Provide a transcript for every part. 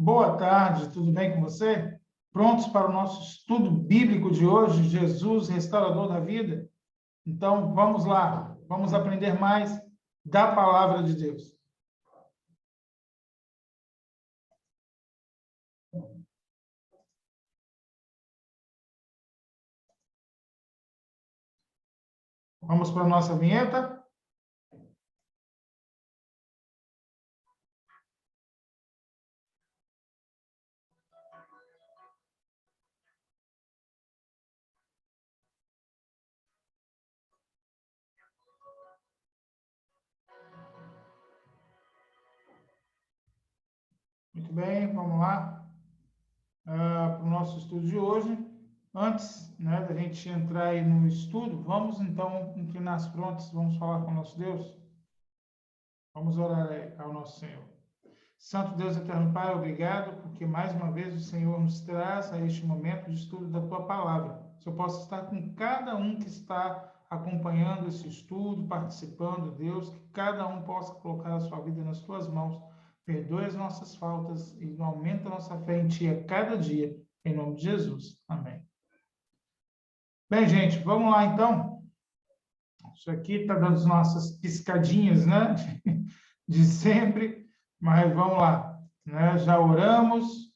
Boa tarde, tudo bem com você? Prontos para o nosso estudo bíblico de hoje, Jesus, restaurador da vida? Então, vamos lá, vamos aprender mais da palavra de Deus. Vamos para a nossa vinheta? Muito bem, vamos lá para o nosso estudo de hoje. Antes, da gente entrar aí no estudo, vamos então inclinar as frontes, vamos falar com o nosso Deus? Vamos orar aí ao nosso Senhor. Santo Deus eterno Pai, obrigado, porque mais uma vez o Senhor nos traz a este momento de estudo da Tua Palavra. Que eu possa estar com cada um que está acompanhando esse estudo, participando, Deus, que cada um possa colocar a sua vida nas Tuas mãos, perdoe as nossas faltas e aumenta a nossa fé em Ti a cada dia, em nome de Jesus. Amém. Bem, gente, vamos lá então. Isso aqui está dando as nossas piscadinhas, né? De sempre, mas vamos lá, né? Já oramos,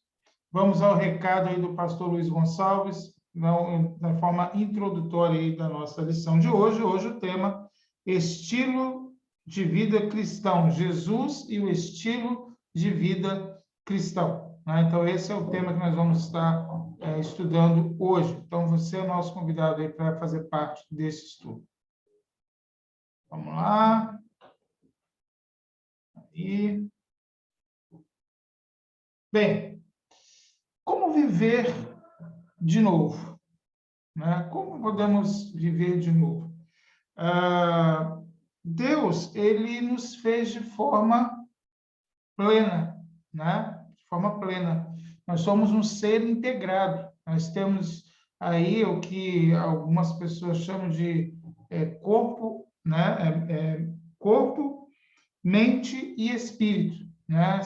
vamos ao recado aí do pastor Luiz Gonçalves, na forma introdutória aí da nossa lição de hoje. Hoje o tema estilo de vida cristão, Jesus e o estilo de vida cristão, né? Então esse é o tema que nós vamos estar estudando hoje. Então você é o nosso convidado aí para fazer parte desse estudo. Vamos lá. E bem, como viver de novo? Né? Como podemos viver de novo? Deus, ele nos fez de forma plena, né? De forma plena. Nós somos um ser integrado. Nós temos aí o que algumas pessoas chamam de corpo, né? Corpo, mente e espírito, né?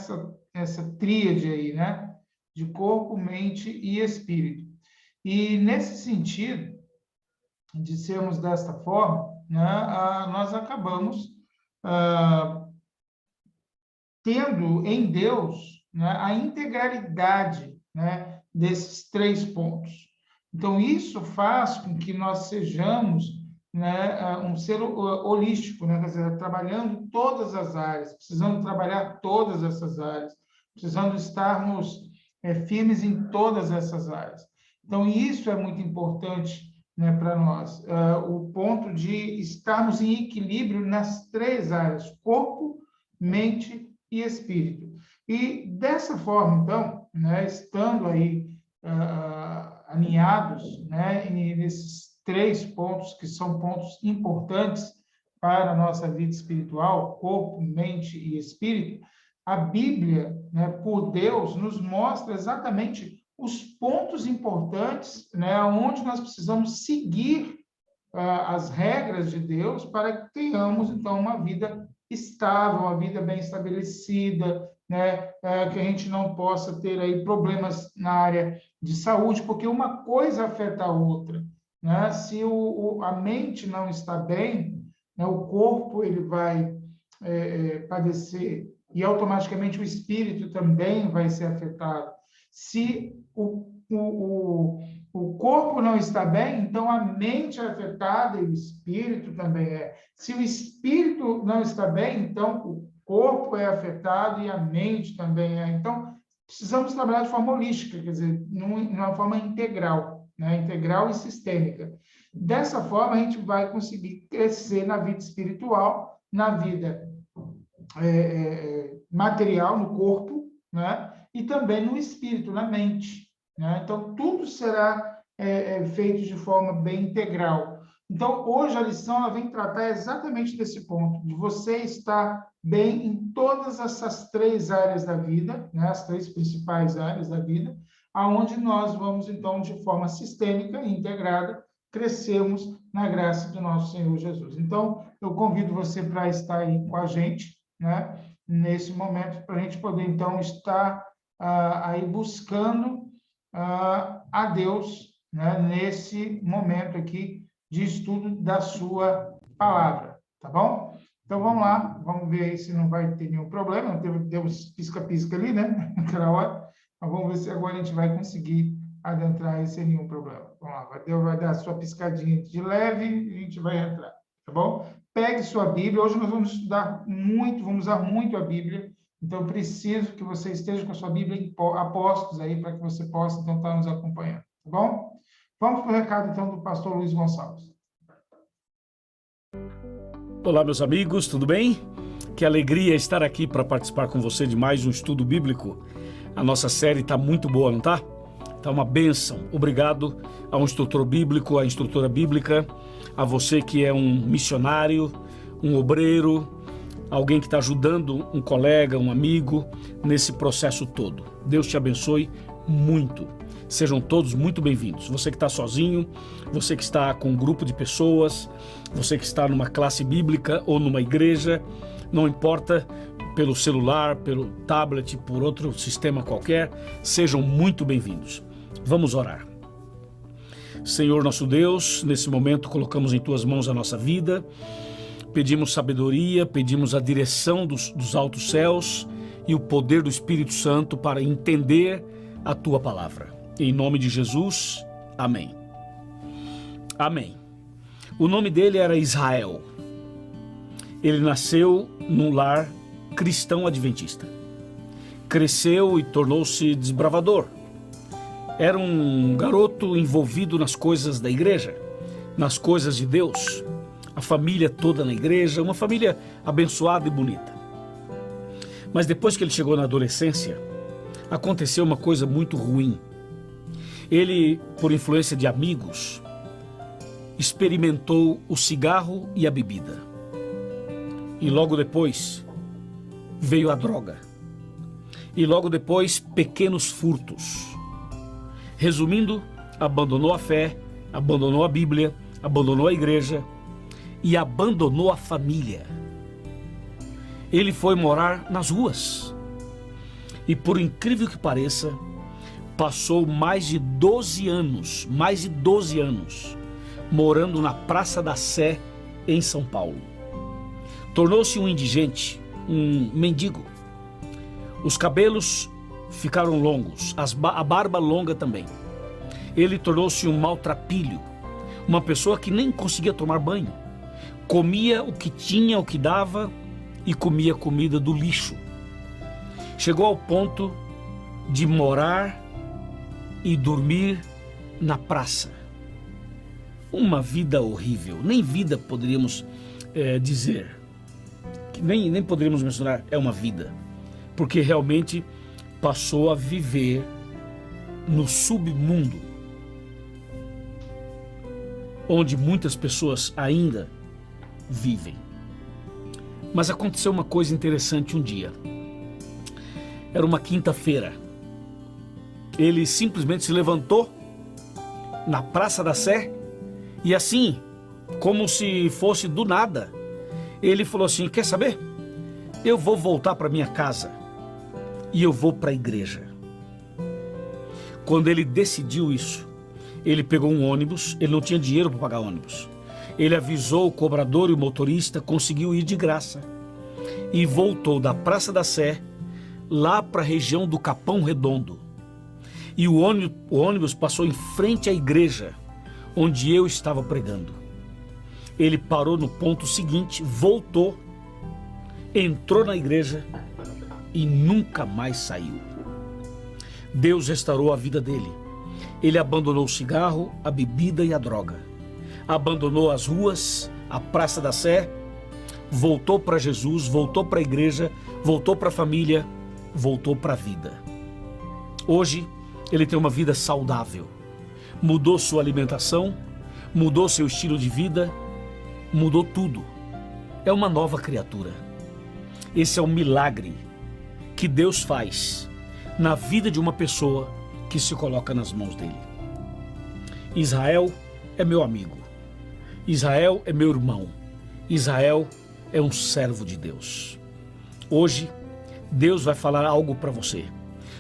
Essa tríade aí, né? De corpo, mente e espírito. E nesse sentido, de sermos desta forma, né? Nós acabamos tendo em Deus, né? A integralidade, né? Desses três pontos. Então, isso faz com que nós sejamos, né, um ser holístico, né? Quer dizer, trabalhando todas as áreas, precisando trabalhar todas essas áreas, precisando estarmos firmes em todas essas áreas. Então, isso é muito importante, né, para nós, o ponto de estarmos em equilíbrio nas três áreas, corpo, mente e espírito. E dessa forma, então, né, estando aí alinhados, né, nesses três pontos que são pontos importantes para a nossa vida espiritual, corpo, mente e espírito, a Bíblia, né, por Deus, nos mostra exatamente os pontos importantes, né, onde nós precisamos seguir as regras de Deus para que tenhamos, então, uma vida estável, uma vida bem estabelecida, né? Que a gente não possa ter aí problemas na área de saúde, porque uma coisa afeta a outra, né? Se a mente não está bem, né, o corpo ele vai padecer e automaticamente o espírito também vai ser afetado. Se o corpo não está bem, então a mente é afetada e o espírito também é. Se o espírito não está bem, então o corpo é afetado e a mente também é. Então, precisamos trabalhar de forma holística, quer dizer, numa forma integral, né? Integral e sistêmica. Dessa forma, a gente vai conseguir crescer na vida espiritual, na vida material, no corpo, né? E também no espírito, na mente. Né? Então, tudo será feito de forma bem integral. Então, hoje a lição ela vem tratar exatamente desse ponto, de você estar bem em todas essas três áreas da vida, né? As três principais áreas da vida, aonde nós vamos, então, de forma sistêmica e integrada, crescermos na graça do nosso Senhor Jesus. Então, eu convido você para estar aí com a gente, né? Nesse momento, para a gente poder, então, estar aí buscando a Deus, né, nesse momento aqui de estudo da sua palavra, tá bom? Então vamos lá, vamos ver aí se não vai ter nenhum problema. Deu uns pisca-pisca ali, né? Naquela hora. Mas vamos ver se agora a gente vai conseguir adentrar aí sem nenhum problema. Vamos lá, Deus vai dar a sua piscadinha de leve e a gente vai entrar, tá bom? Pegue sua Bíblia. Hoje nós vamos estudar muito, vamos usar muito a Bíblia. Então, eu preciso que você esteja com a sua Bíblia a postos aí, para que você possa, então, estar nos acompanhando, tá bom? Vamos para o recado, então, do pastor Luiz Gonçalves. Olá, meus amigos, tudo bem? Que alegria estar aqui para participar com você de mais um estudo bíblico. A nossa série está muito boa, não está? Está uma bênção. Obrigado ao instrutor bíblico, à instrutora bíblica, a você que é um missionário, um obreiro, alguém que está ajudando um colega, um amigo, nesse processo todo. Deus te abençoe muito. Sejam todos muito bem-vindos. Você que está sozinho, você que está com um grupo de pessoas, você que está numa classe bíblica ou numa igreja, não importa, pelo celular, pelo tablet, por outro sistema qualquer, sejam muito bem-vindos. Vamos orar. Senhor nosso Deus, nesse momento colocamos em Tuas mãos a nossa vida, pedimos sabedoria, pedimos a direção dos altos céus e o poder do Espírito Santo para entender a Tua palavra. Em nome de Jesus, amém. Amém. O nome dele era Israel. Ele nasceu num lar cristão adventista. Cresceu e tornou-se desbravador. Era um garoto envolvido nas coisas da igreja, nas coisas de Deus. A família toda na igreja, uma família abençoada e bonita. Mas depois que ele chegou na adolescência, aconteceu uma coisa muito ruim. Ele, por influência de amigos, experimentou o cigarro e a bebida. E logo depois veio a droga. E logo depois pequenos furtos. Resumindo, abandonou a fé, abandonou a Bíblia, abandonou a igreja e abandonou a família. Ele foi morar nas ruas. E por incrível que pareça, passou mais de 12 anos, morando na Praça da Sé, em São Paulo. Tornou-se um indigente, um mendigo. Os cabelos ficaram longos, a barba longa também. Ele tornou-se um maltrapilho, uma pessoa que nem conseguia tomar banho. Comia o que tinha, o que dava, e comia comida do lixo. Chegou ao ponto de morar e dormir na praça. Uma vida horrível, nem vida poderíamos dizer, que nem poderíamos mencionar, é uma vida, porque realmente passou a viver no submundo, onde muitas pessoas ainda vivem. Mas aconteceu uma coisa interessante um dia. Era uma quinta-feira. Ele simplesmente se levantou na Praça da Sé e assim, como se fosse do nada, ele falou assim: quer saber? Eu vou voltar para minha casa e eu vou para a igreja. Quando ele decidiu isso, ele pegou um ônibus, ele não tinha dinheiro para pagar ônibus. Ele avisou o cobrador e o motorista, conseguiu ir de graça e voltou da Praça da Sé lá para a região do Capão Redondo. E o ônibus passou em frente à igreja onde eu estava pregando. Ele parou no ponto seguinte, voltou, entrou na igreja e nunca mais saiu. Deus restaurou a vida dele. Ele abandonou o cigarro, a bebida e a droga. Abandonou as ruas, a Praça da Sé, voltou para Jesus, voltou para a igreja, voltou para a família, voltou para a vida. Hoje, ele tem uma vida saudável. Mudou sua alimentação, mudou seu estilo de vida, mudou tudo. É uma nova criatura. Esse é um milagre que Deus faz na vida de uma pessoa que se coloca nas mãos dele. Israel é meu amigo. Israel é meu irmão. Israel é um servo de Deus. Hoje, Deus vai falar algo para você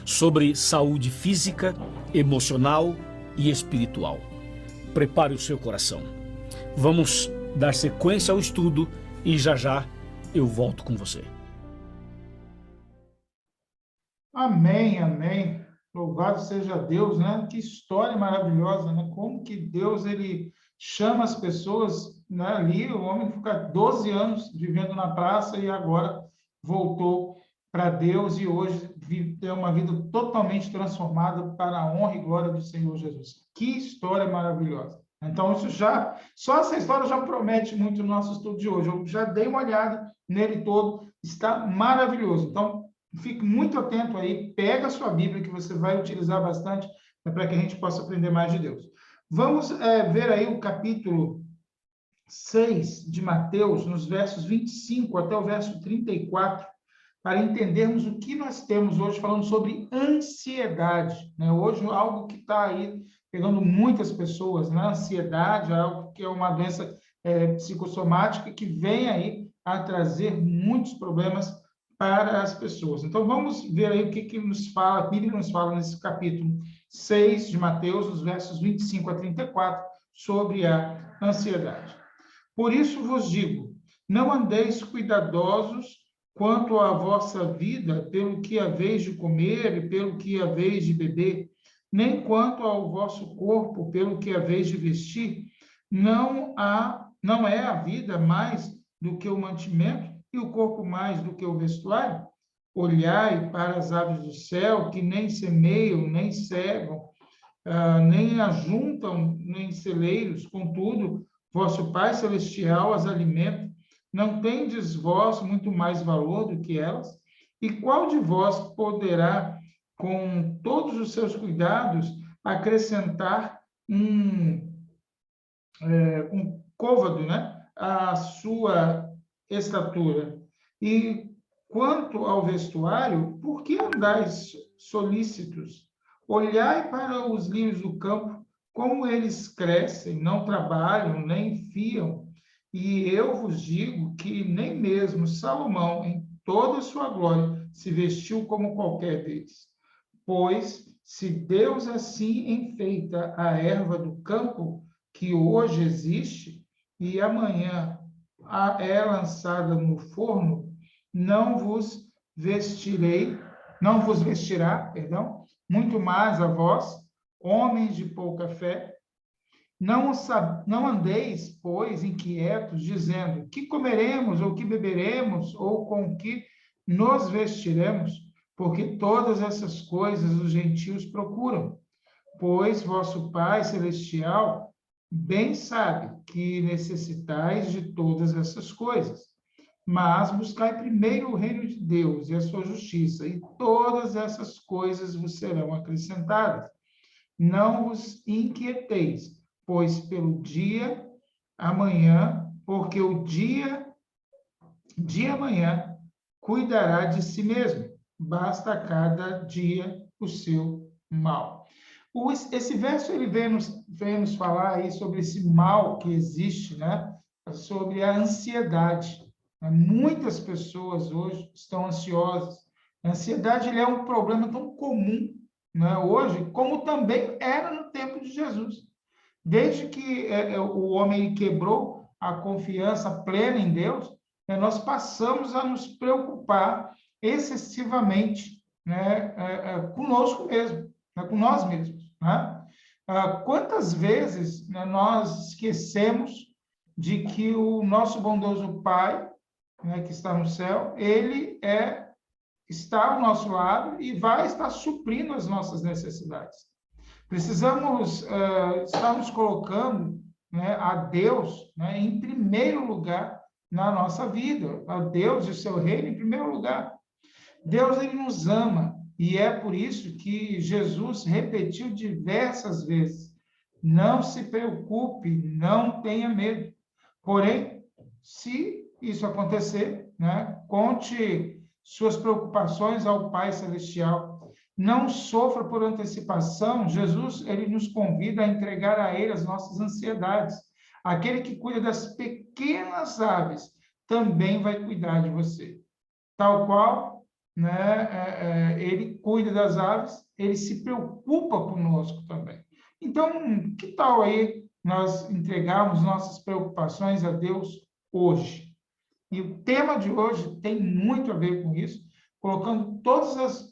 sobre saúde física, emocional e espiritual. Prepare o seu coração. Vamos dar sequência ao estudo e já já eu volto com você. Amém, amém. Louvado seja Deus, né? Que história maravilhosa, né? Como que Deus, ele chama as pessoas, né? Ali, o homem fica 12 anos vivendo na praça e agora voltou para Deus e hoje tem uma vida totalmente transformada para a honra e glória do Senhor Jesus. Que história maravilhosa. Então, só essa história já promete muito no nosso estudo de hoje. Eu já dei uma olhada nele todo, está maravilhoso. Então, fique muito atento aí, pega a sua Bíblia, que você vai utilizar bastante, para que a gente possa aprender mais de Deus. Vamos ver aí o capítulo 6 de Mateus, nos versos 25 até o verso 34, para entendermos o que nós temos hoje falando sobre ansiedade, né? Hoje, algo que está aí pegando muitas pessoas, né? Ansiedade é algo que é uma doença psicossomática que vem aí a trazer muitos problemas para as pessoas. Então, vamos ver aí o que nos fala, a Bíblia nos fala nesse capítulo 6 de Mateus, nos versos 25 a 34, sobre a ansiedade. Por isso vos digo, não andeis cuidadosos quanto à vossa vida, pelo que haveis de comer e pelo que haveis de beber, nem quanto ao vosso corpo, pelo que haveis de vestir. Não é a vida mais do que o mantimento, e o corpo mais do que o vestuário? Olhai para as aves do céu, que nem semeiam, nem cegam, nem ajuntam, nem celeiros, contudo, vosso Pai Celestial as alimenta. Não tendes vós muito mais valor do que elas? E qual de vós poderá, com todos os seus cuidados, acrescentar um côvado, né, à sua estatura? E quanto ao vestuário, por que andais solícitos? Olhai para os lírios do campo, como eles crescem, não trabalham, nem fiam. E eu vos digo que nem mesmo Salomão, em toda a sua glória, se vestiu como qualquer deles. Pois, se Deus assim enfeita a erva do campo, que hoje existe, e amanhã é lançada no forno, não vos vestirá, muito mais a vós, homens de pouca fé. Não andeis, pois, inquietos, dizendo: que comeremos, ou que beberemos, ou com que nos vestiremos? Porque todas essas coisas os gentios procuram. Pois vosso Pai Celestial bem sabe que necessitais de todas essas coisas. Mas buscai primeiro o reino de Deus e a sua justiça, e todas essas coisas vos serão acrescentadas. Não vos inquieteis, pois pelo dia amanhã, porque o dia de amanhã cuidará de si mesmo. Basta a cada dia o seu mal. Esse verso ele vem nos falar aí sobre esse mal que existe, né? Sobre a ansiedade. Muitas pessoas hoje estão ansiosas. A ansiedade ele é um problema tão comum, né, hoje, como também era no tempo de Jesus. Desde que o homem quebrou a confiança plena em Deus, nós passamos a nos preocupar excessivamente, né, conosco mesmo, né, com nós mesmos. Né? Quantas vezes, né, nós esquecemos de que o nosso bondoso Pai, né, que está no céu, ele está ao nosso lado e vai estar suprindo as nossas necessidades. Precisamos estar nos colocando, né, a Deus, né, em primeiro lugar na nossa vida, a Deus e o seu reino em primeiro lugar. Deus, ele nos ama, e é por isso que Jesus repetiu diversas vezes: não se preocupe, não tenha medo. Porém, se isso acontecer, né, conte suas preocupações ao Pai Celestial. Não sofra por antecipação. Jesus, ele nos convida a entregar a ele as nossas ansiedades. Aquele que cuida das pequenas aves também vai cuidar de você. Tal qual né, ele cuida das aves, ele se preocupa conosco também. Então, que tal aí nós entregarmos nossas preocupações a Deus hoje? E o tema de hoje tem muito a ver com isso, colocando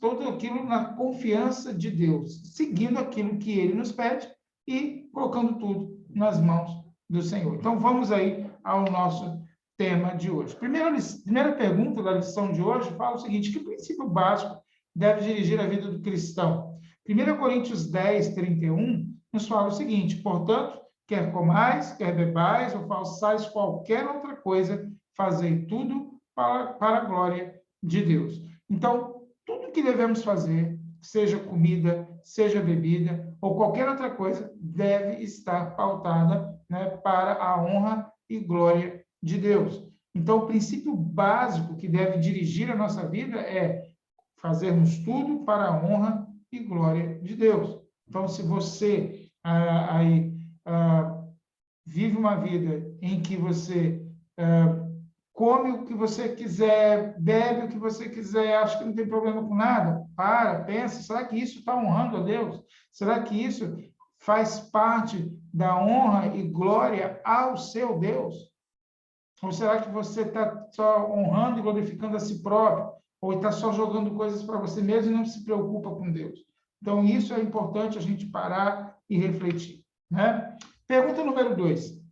tudo aquilo na confiança de Deus, seguindo aquilo que Ele nos pede e colocando tudo nas mãos do Senhor. Então, vamos aí ao nosso tema de hoje. Primeira pergunta da lição de hoje fala o seguinte: que princípio básico deve dirigir a vida do cristão? 1 Coríntios 10, 31, nos fala o seguinte: portanto, quer comais, quer bebais ou façais qualquer outra coisa, fazei tudo para a glória de Deus. Então, tudo que devemos fazer, seja comida, seja bebida, ou qualquer outra coisa, deve estar pautada, né, para a honra e glória de Deus. Então, o princípio básico que deve dirigir a nossa vida é fazermos tudo para a honra e glória de Deus. Então, se você vive uma vida em que você come o que você quiser, bebe o que você quiser, acha que não tem problema com nada, pensa, será que isso está honrando a Deus? Será que isso faz parte da honra e glória ao seu Deus? Ou será que você está só honrando e glorificando a si próprio? Ou está só jogando coisas para você mesmo e não se preocupa com Deus? Então, isso é importante a gente parar e refletir, né? Pergunta número 2.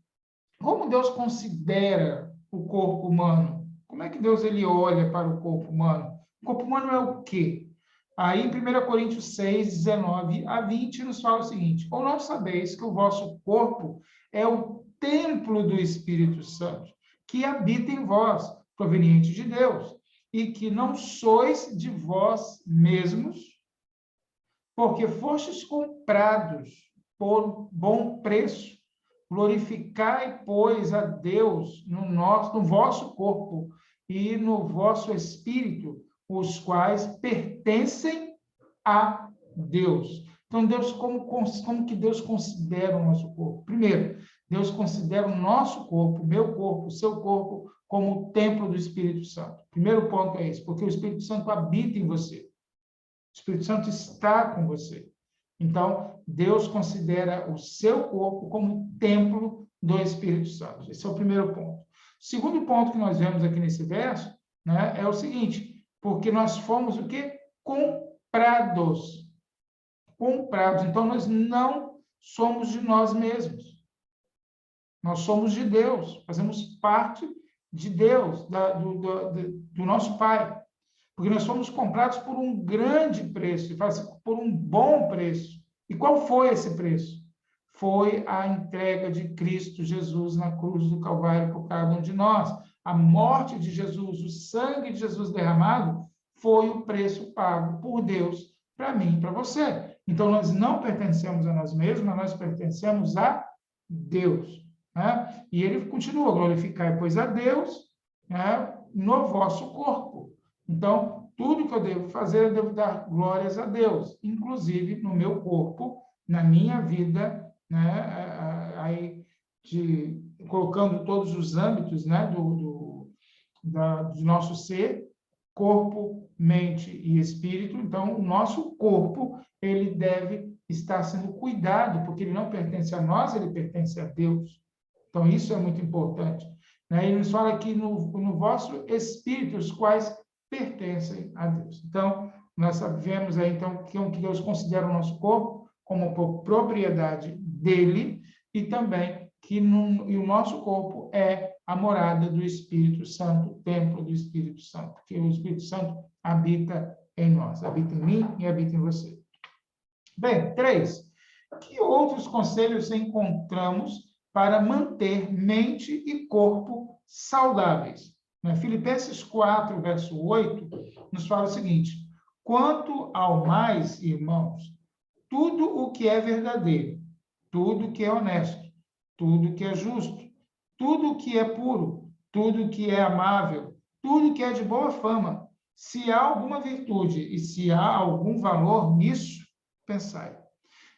Como Deus considera o corpo humano? Como é que Deus ele olha para o corpo humano? O corpo humano é o quê? Aí, em 1 Coríntios 6, 19 a 20, nos fala o seguinte: ou não sabeis que o vosso corpo é o templo do Espírito Santo, que habita em vós, proveniente de Deus, e que não sois de vós mesmos, porque fostes comprados por bom preço. Glorificai, pois, a Deus no vosso corpo e no vosso espírito, os quais pertencem a Deus. Então, Deus, como que Deus considera o nosso corpo? Primeiro, Deus considera o nosso corpo, meu corpo, o seu corpo, como o templo do Espírito Santo. Primeiro ponto é esse, porque o Espírito Santo habita em você. O Espírito Santo está com você. Então, Deus considera o seu corpo como templo do Espírito Santo. Esse é o primeiro ponto. O segundo ponto que nós vemos aqui nesse verso, né, é o seguinte: porque nós fomos o quê? Comprados. Comprados. Então, nós não somos de nós mesmos. Nós somos de Deus. Fazemos parte de Deus, do nosso Pai. Porque nós fomos comprados por um grande preço, por um bom preço. E qual foi esse preço? Foi a entrega de Cristo Jesus na cruz do Calvário por cada um de nós. A morte de Jesus, o sangue de Jesus derramado, foi o preço pago por Deus para mim e para você. Então, nós não pertencemos a nós mesmos, mas nós pertencemos a Deus, né? E ele continua: glorificar, pois, a Deus, né, no vosso corpo. Então, tudo que eu devo fazer, eu devo dar glórias a Deus, inclusive no meu corpo, na minha vida, né, colocando todos os âmbitos, né, do nosso ser, corpo, mente e espírito. Então, o nosso corpo, ele deve estar sendo cuidado, porque ele não pertence a nós, ele pertence a Deus. Então, isso é muito importante, né? Ele nos fala aqui no vosso espírito, os quais pertencem a Deus. Então, nós sabemos aí, então, que Deus considera o nosso corpo como propriedade dele, e também que o nosso corpo é a morada do Espírito Santo, o templo do Espírito Santo, que o Espírito Santo habita em nós, habita em mim e habita em você. Bem, 3. Que outros conselhos encontramos para manter mente e corpo saudáveis? Filipenses 4, verso 8, nos fala o seguinte: quanto ao mais, irmãos, tudo o que é verdadeiro, tudo o que é honesto, tudo o que é justo, tudo o que é puro, tudo o que é amável, tudo o que é de boa fama, se há alguma virtude e se há algum valor nisso, pensai.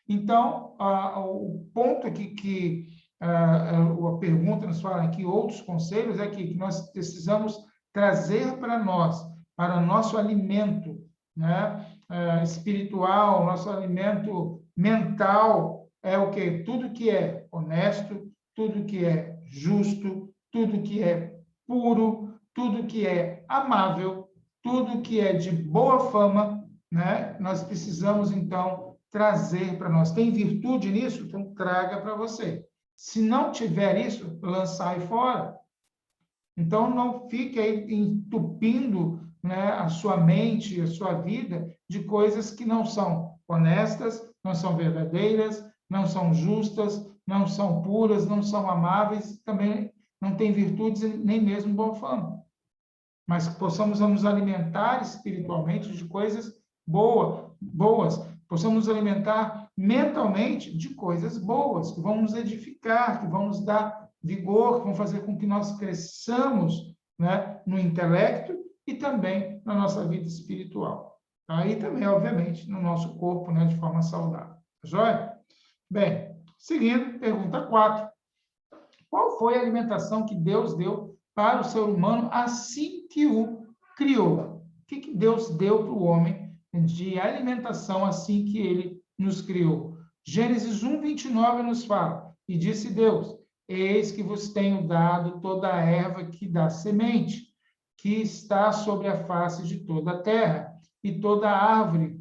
Então, o ponto aqui que a pergunta nos fala aqui, outros conselhos, é que nós precisamos trazer para nós para nosso alimento, né, espiritual, nosso alimento mental, é o quê? Tudo que é honesto, tudo que é justo, tudo que é puro, tudo que é amável, tudo que é de boa fama, né? Nós precisamos, então, trazer para nós. Tem virtude nisso? Então, traga para você. Se não tiver isso, lançai fora. Então, não fique aí entupindo, né, a sua mente, a sua vida, de coisas que não são honestas, não são verdadeiras, não são justas, não são puras, não são amáveis, também não têm virtudes nem mesmo boa fama. Mas que possamos nos alimentar espiritualmente de coisas boas, possamos nos alimentar mentalmente de coisas boas, que vão nos edificar, que vão nos dar vigor, que vão fazer com que nós cresçamos, né, no intelecto e também na nossa vida espiritual. Aí também, obviamente, no nosso corpo, né, de forma saudável. Tá joia? Bem, seguindo, pergunta 4. Qual foi a alimentação que Deus deu para o ser humano assim que o criou? O que Deus deu para o homem de alimentação assim que ele nos criou? Gênesis 1, 29 nos fala, e disse Deus, eis que vos tenho dado toda a erva que dá semente, que está sobre a face de toda a terra, e toda árvore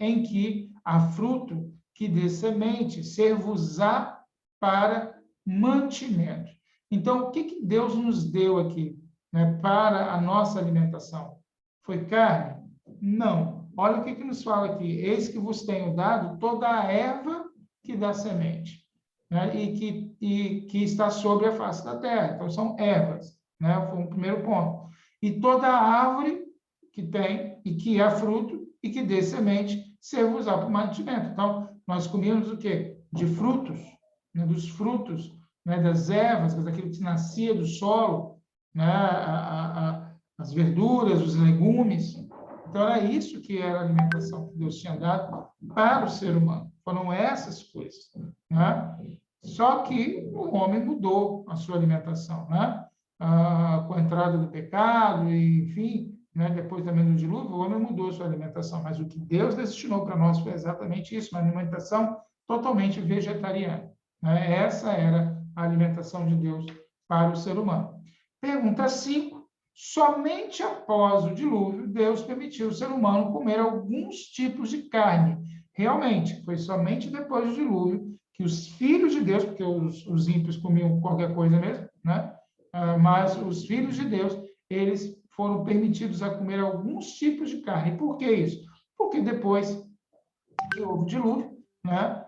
em que há fruto que dê semente, ser-vos-á para mantimento. Então, o que Deus nos deu aqui, né, para a nossa alimentação? Foi carne? Não. Olha o que nos fala aqui. Eis que vos tenho dado toda a erva que dá semente, né, e que está sobre a face da terra. Então, são ervas, né? Foi o primeiro ponto. E toda árvore que tem e que há fruto e que dê semente, ser-vos-á para o mantimento. Então, nós comíamos o quê? De frutos, né, dos frutos, né, das ervas, daquilo que nascia do solo, né, as verduras, os legumes. Então, era isso que era a alimentação que Deus tinha dado para o ser humano. Foram essas coisas, né? Só que o homem mudou a sua alimentação, né? Com a entrada do pecado, e, enfim, né, depois também do dilúvio, o homem mudou a sua alimentação. Mas o que Deus destinou para nós foi exatamente isso, uma alimentação totalmente vegetariana, né? Essa era a alimentação de Deus para o ser humano. Pergunta 5. Somente após o dilúvio, Deus permitiu ao ser humano comer alguns tipos de carne. Realmente, foi somente depois do dilúvio que os filhos de Deus, porque os ímpios comiam qualquer coisa mesmo, né? Mas os filhos de Deus, eles foram permitidos a comer alguns tipos de carne. E por que isso? Porque depois que houve o dilúvio, né?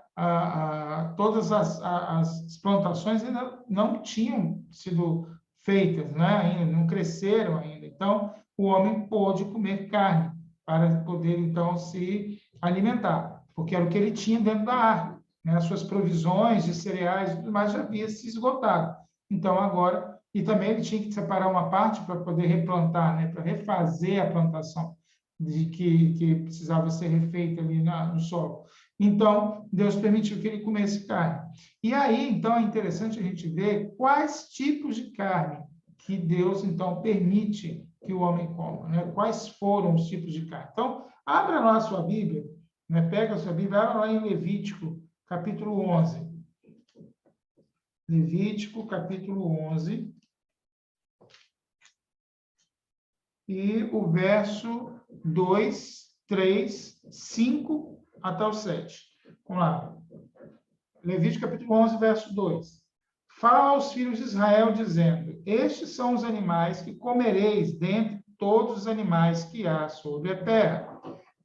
Todas as plantações ainda não tinham sido feitas, né? Ainda não cresceram ainda. Então, o homem pôde comer carne para poder, então, se alimentar, porque era o que ele tinha dentro da arca, né? As suas provisões de cereais e tudo mais já havia se esgotado. Então, agora, e também ele tinha que separar uma parte para poder replantar, né? Para refazer a plantação que precisava ser refeita ali no solo. Então, Deus permitiu que ele comesse carne. E aí, então, é interessante a gente ver quais tipos de carne que Deus, então, permite que o homem coma, né? Quais foram os tipos de carne. Então, abra lá a sua Bíblia, né? Pega a sua Bíblia, abra lá em Levítico, capítulo 11. Levítico, capítulo 11. E o verso 2, 3, 5 até o 7. Vamos lá. Levítico capítulo 11, verso 2. Fala aos filhos de Israel, dizendo, estes são os animais que comereis dentre todos os animais que há sobre a terra.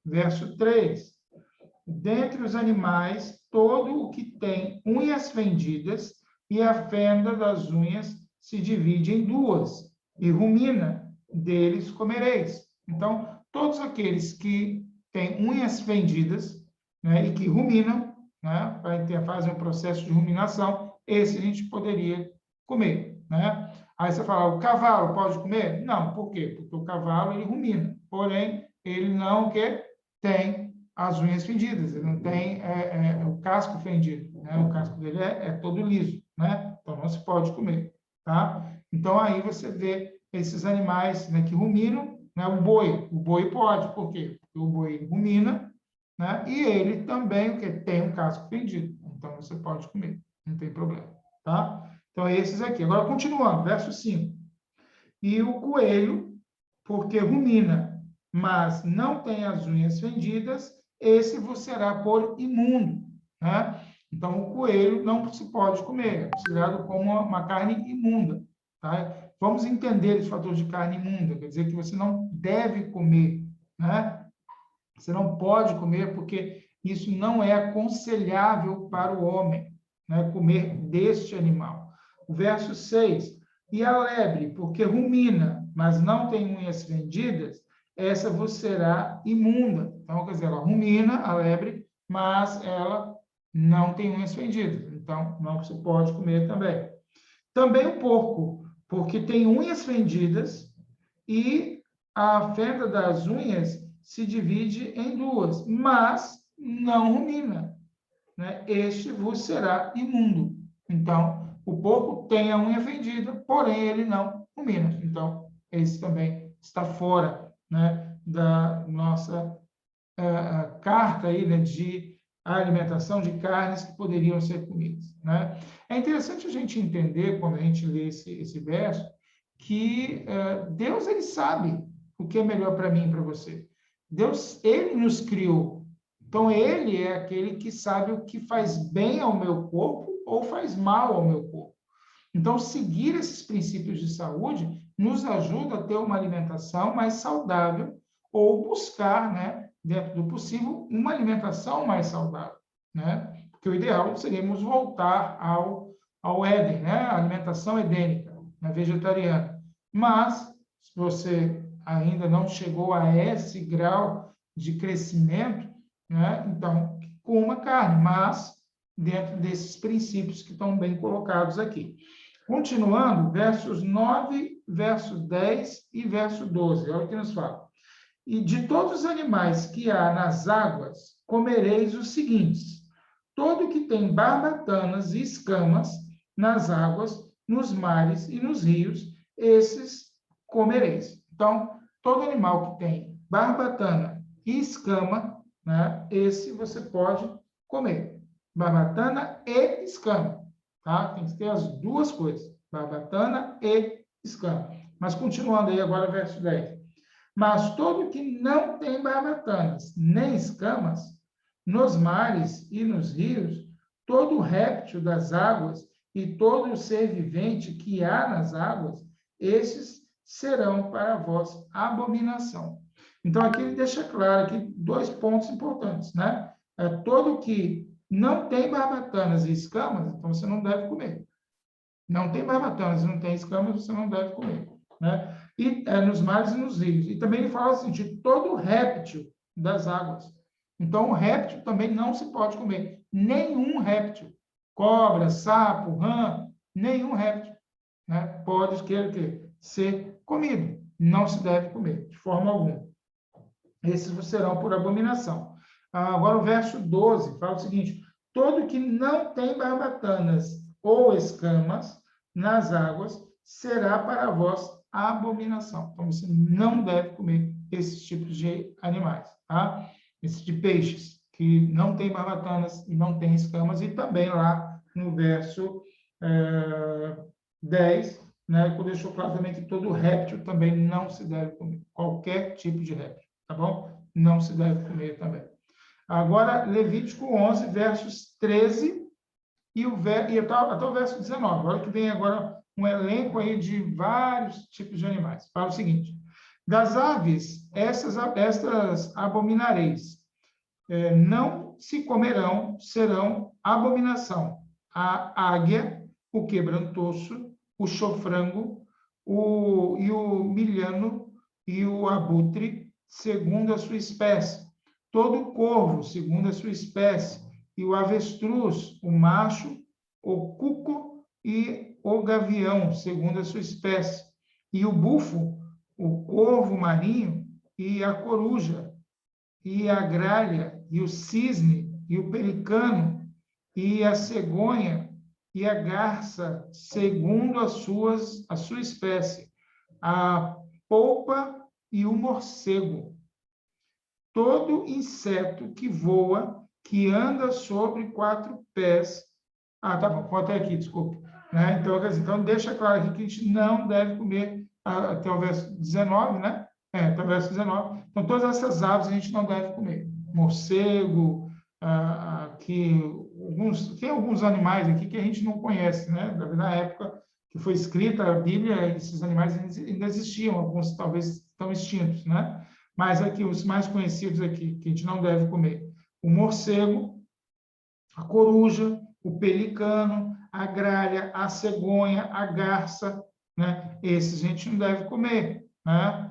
Verso 3. Dentre os animais, todo o que tem unhas fendidas, e a fenda das unhas se divide em duas, e rumina, deles comereis. Então, todos aqueles que têm unhas fendidas, né, e que ruminam, né, fazem um processo de ruminação, esse a gente poderia comer, né? Aí você fala, o cavalo pode comer? Não, por quê? Porque o cavalo, ele rumina, porém, ele não tem as unhas fendidas, ele não tem o casco fendido, né? O casco dele é todo liso, né? Então, não se pode comer, tá? Então, aí você vê esses animais, né, que ruminam, né? O boi pode, por quê? Porque o boi rumina, né? E ele também tem um casco fendido, então você pode comer, não tem problema, tá? Então, esses aqui. Agora, continuando, verso 5. E o coelho, porque rumina, mas não tem as unhas fendidas, esse vos será por imundo, né? Então, o coelho não se pode comer, é considerado como uma carne imunda, tá? Vamos entender esse fator de carne imunda, quer dizer que você não deve comer, né? Você não pode comer porque isso não é aconselhável para o homem, né? Comer deste animal. O verso 6. E a lebre, porque rumina, mas não tem unhas fendidas, essa vos será imunda. Então, quer dizer, ela rumina, a lebre, mas ela não tem unhas fendidas. Então, não se pode comer também. Também o porco, porque tem unhas fendidas e a fenda das unhas se divide em duas, mas não rumina, né? Este vos será imundo. Então, o porco tem a unha fendida, porém ele não rumina. Então, esse também está fora, né, da nossa carta aí, né, de alimentação de carnes que poderiam ser comidas, né? É interessante a gente entender, quando a gente lê esse verso, que Deus, ele sabe o que é melhor para mim e para você. Deus, ele nos criou. Então, ele é aquele que sabe o que faz bem ao meu corpo ou faz mal ao meu corpo. Então, seguir esses princípios de saúde nos ajuda a ter uma alimentação mais saudável ou buscar, né, dentro do possível, uma alimentação mais saudável, né? Porque o ideal seríamos voltar ao Éden, né? A alimentação edênica, né, vegetariana. Mas, se você ainda não chegou a esse grau de crescimento, né, então, coma carne, mas dentro desses princípios que estão bem colocados aqui. Continuando, versos 9, verso 10 e verso 12, olha o que nos fala. E de todos os animais que há nas águas, comereis os seguintes: todo que tem barbatanas e escamas nas águas, nos mares e nos rios, esses comereis. Então, todo animal que tem barbatana e escama, né, esse você pode comer. Barbatana e escama, tá? Tem que ter as duas coisas, barbatana e escama. Mas continuando aí agora, verso 10. Mas todo que não tem barbatanas nem escamas, nos mares e nos rios, todo réptil das águas e todo ser vivente que há nas águas, esses serão para vós abominação. Então, aqui ele deixa claro aqui dois pontos importantes, né? Todo que não tem barbatanas e escamas, então você não deve comer. Não tem barbatanas, não tem escamas, você não deve comer, né? E nos mares e nos rios. E também ele fala assim, de todo réptil das águas. Então, o réptil também não se pode comer. Nenhum réptil. Cobra, sapo, rã, nenhum réptil, né, pode ser comido. Não se deve comer, de forma alguma. Esses serão por abominação. Agora, o verso 12 fala o seguinte: todo que não tem barbatanas ou escamas nas águas será para vós abominação. Então, você não deve comer esses tipos de animais, tá? Esses de peixes, que não tem barbatanas e não tem escamas, e também lá no verso 10, né, deixou claro também que todo réptil também não se deve comer, qualquer tipo de réptil, tá bom? Não se deve comer também. Agora, Levítico 11, versos 13 e até o verso 19. Olha que vem agora um elenco aí de vários tipos de animais. Fala o seguinte: das aves, estas abominareis. Não se comerão, serão abominação. A águia, o quebrantoso, o chofrango, e o milhano e o abutre, segundo a sua espécie. Todo corvo, segundo a sua espécie, e o avestruz, o macho, o cuco e o gavião, segundo a sua espécie, e o bufo, o corvo marinho e a coruja, e a gralha, e o cisne, e o pelicano, e a cegonha, e a garça, segundo a sua espécie, a polpa e o morcego, todo inseto que voa, que anda sobre 4 pés. Ah, tá bom, pode até aqui, desculpa. Né? Então, deixa claro aqui que a gente não deve comer até o verso 19, né? Até o verso 19. Então, todas essas aves a gente não deve comer. Morcego, tem alguns animais aqui que a gente não conhece, né? Na época que foi escrita a Bíblia, esses animais ainda existiam, alguns talvez estão extintos, né? Mas aqui, os mais conhecidos aqui, que a gente não deve comer: o morcego, a coruja, o pelicano, a gralha, a cegonha, a garça, né? Esses a gente não deve comer, né?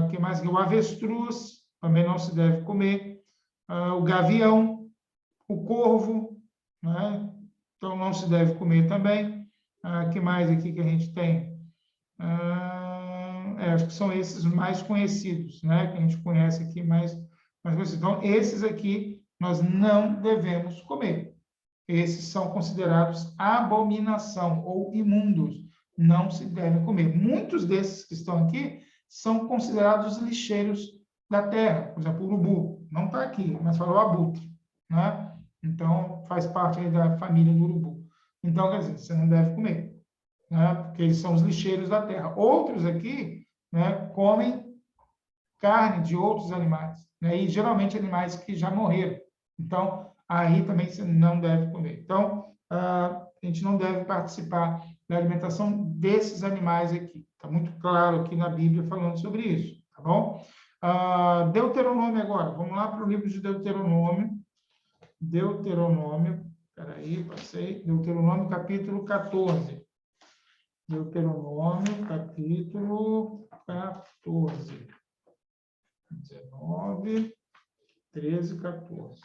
Que mais? O avestruz também não se deve comer. O gavião, o corvo, né? Então não se deve comer também. Que mais aqui que a gente tem? Acho que são esses mais conhecidos, né? Que a gente conhece aqui mais conhecidos. Então, esses aqui nós não devemos comer. Esses são considerados abominação ou imundos. Não se devem comer. Muitos desses que estão aqui são considerados lixeiros da terra. Por exemplo, o urubu. Não está aqui, mas falou abutre, né? Então, faz parte aí da família do urubu. Então, quer dizer, você não deve comer, né? Porque eles são os lixeiros da terra. Outros aqui, né, comem carne de outros animais, né? E geralmente animais que já morreram. Então, aí também você não deve comer. Então, a gente não deve participar da alimentação desses animais aqui. Está muito claro aqui na Bíblia falando sobre isso, tá bom? Deuteronômio agora. Vamos lá para o livro de Deuteronômio. Deuteronômio, peraí, passei. Deuteronômio, capítulo 14. Deuteronômio, capítulo 14. 19, 13, 14.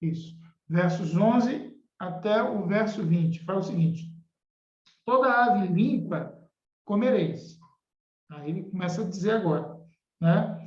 Isso. Versos 11 até o verso 20. Fala o seguinte: toda ave limpa comereis. Aí ele começa a dizer agora, né?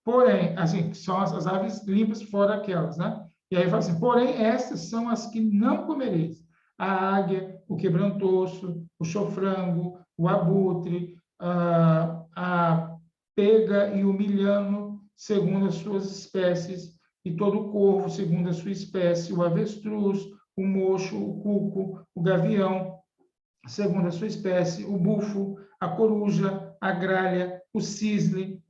Porém, assim, são as aves limpas fora aquelas, né? E aí fala assim: porém, estas são as que não comereis: a águia, o quebrantoso, o chofrango, o abutre, a pega e o milhano, segundo as suas espécies, e todo o corvo, segundo a sua espécie, o avestruz, o mocho, o cuco, o gavião, segundo a sua espécie, o bufo, a coruja, a gralha, o cisne,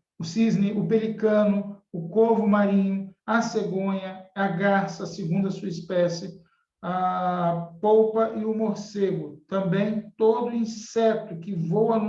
o pelicano, o corvo marinho, a cegonha, a garça, segundo a sua espécie, a polpa e o morcego. Também todo inseto que voa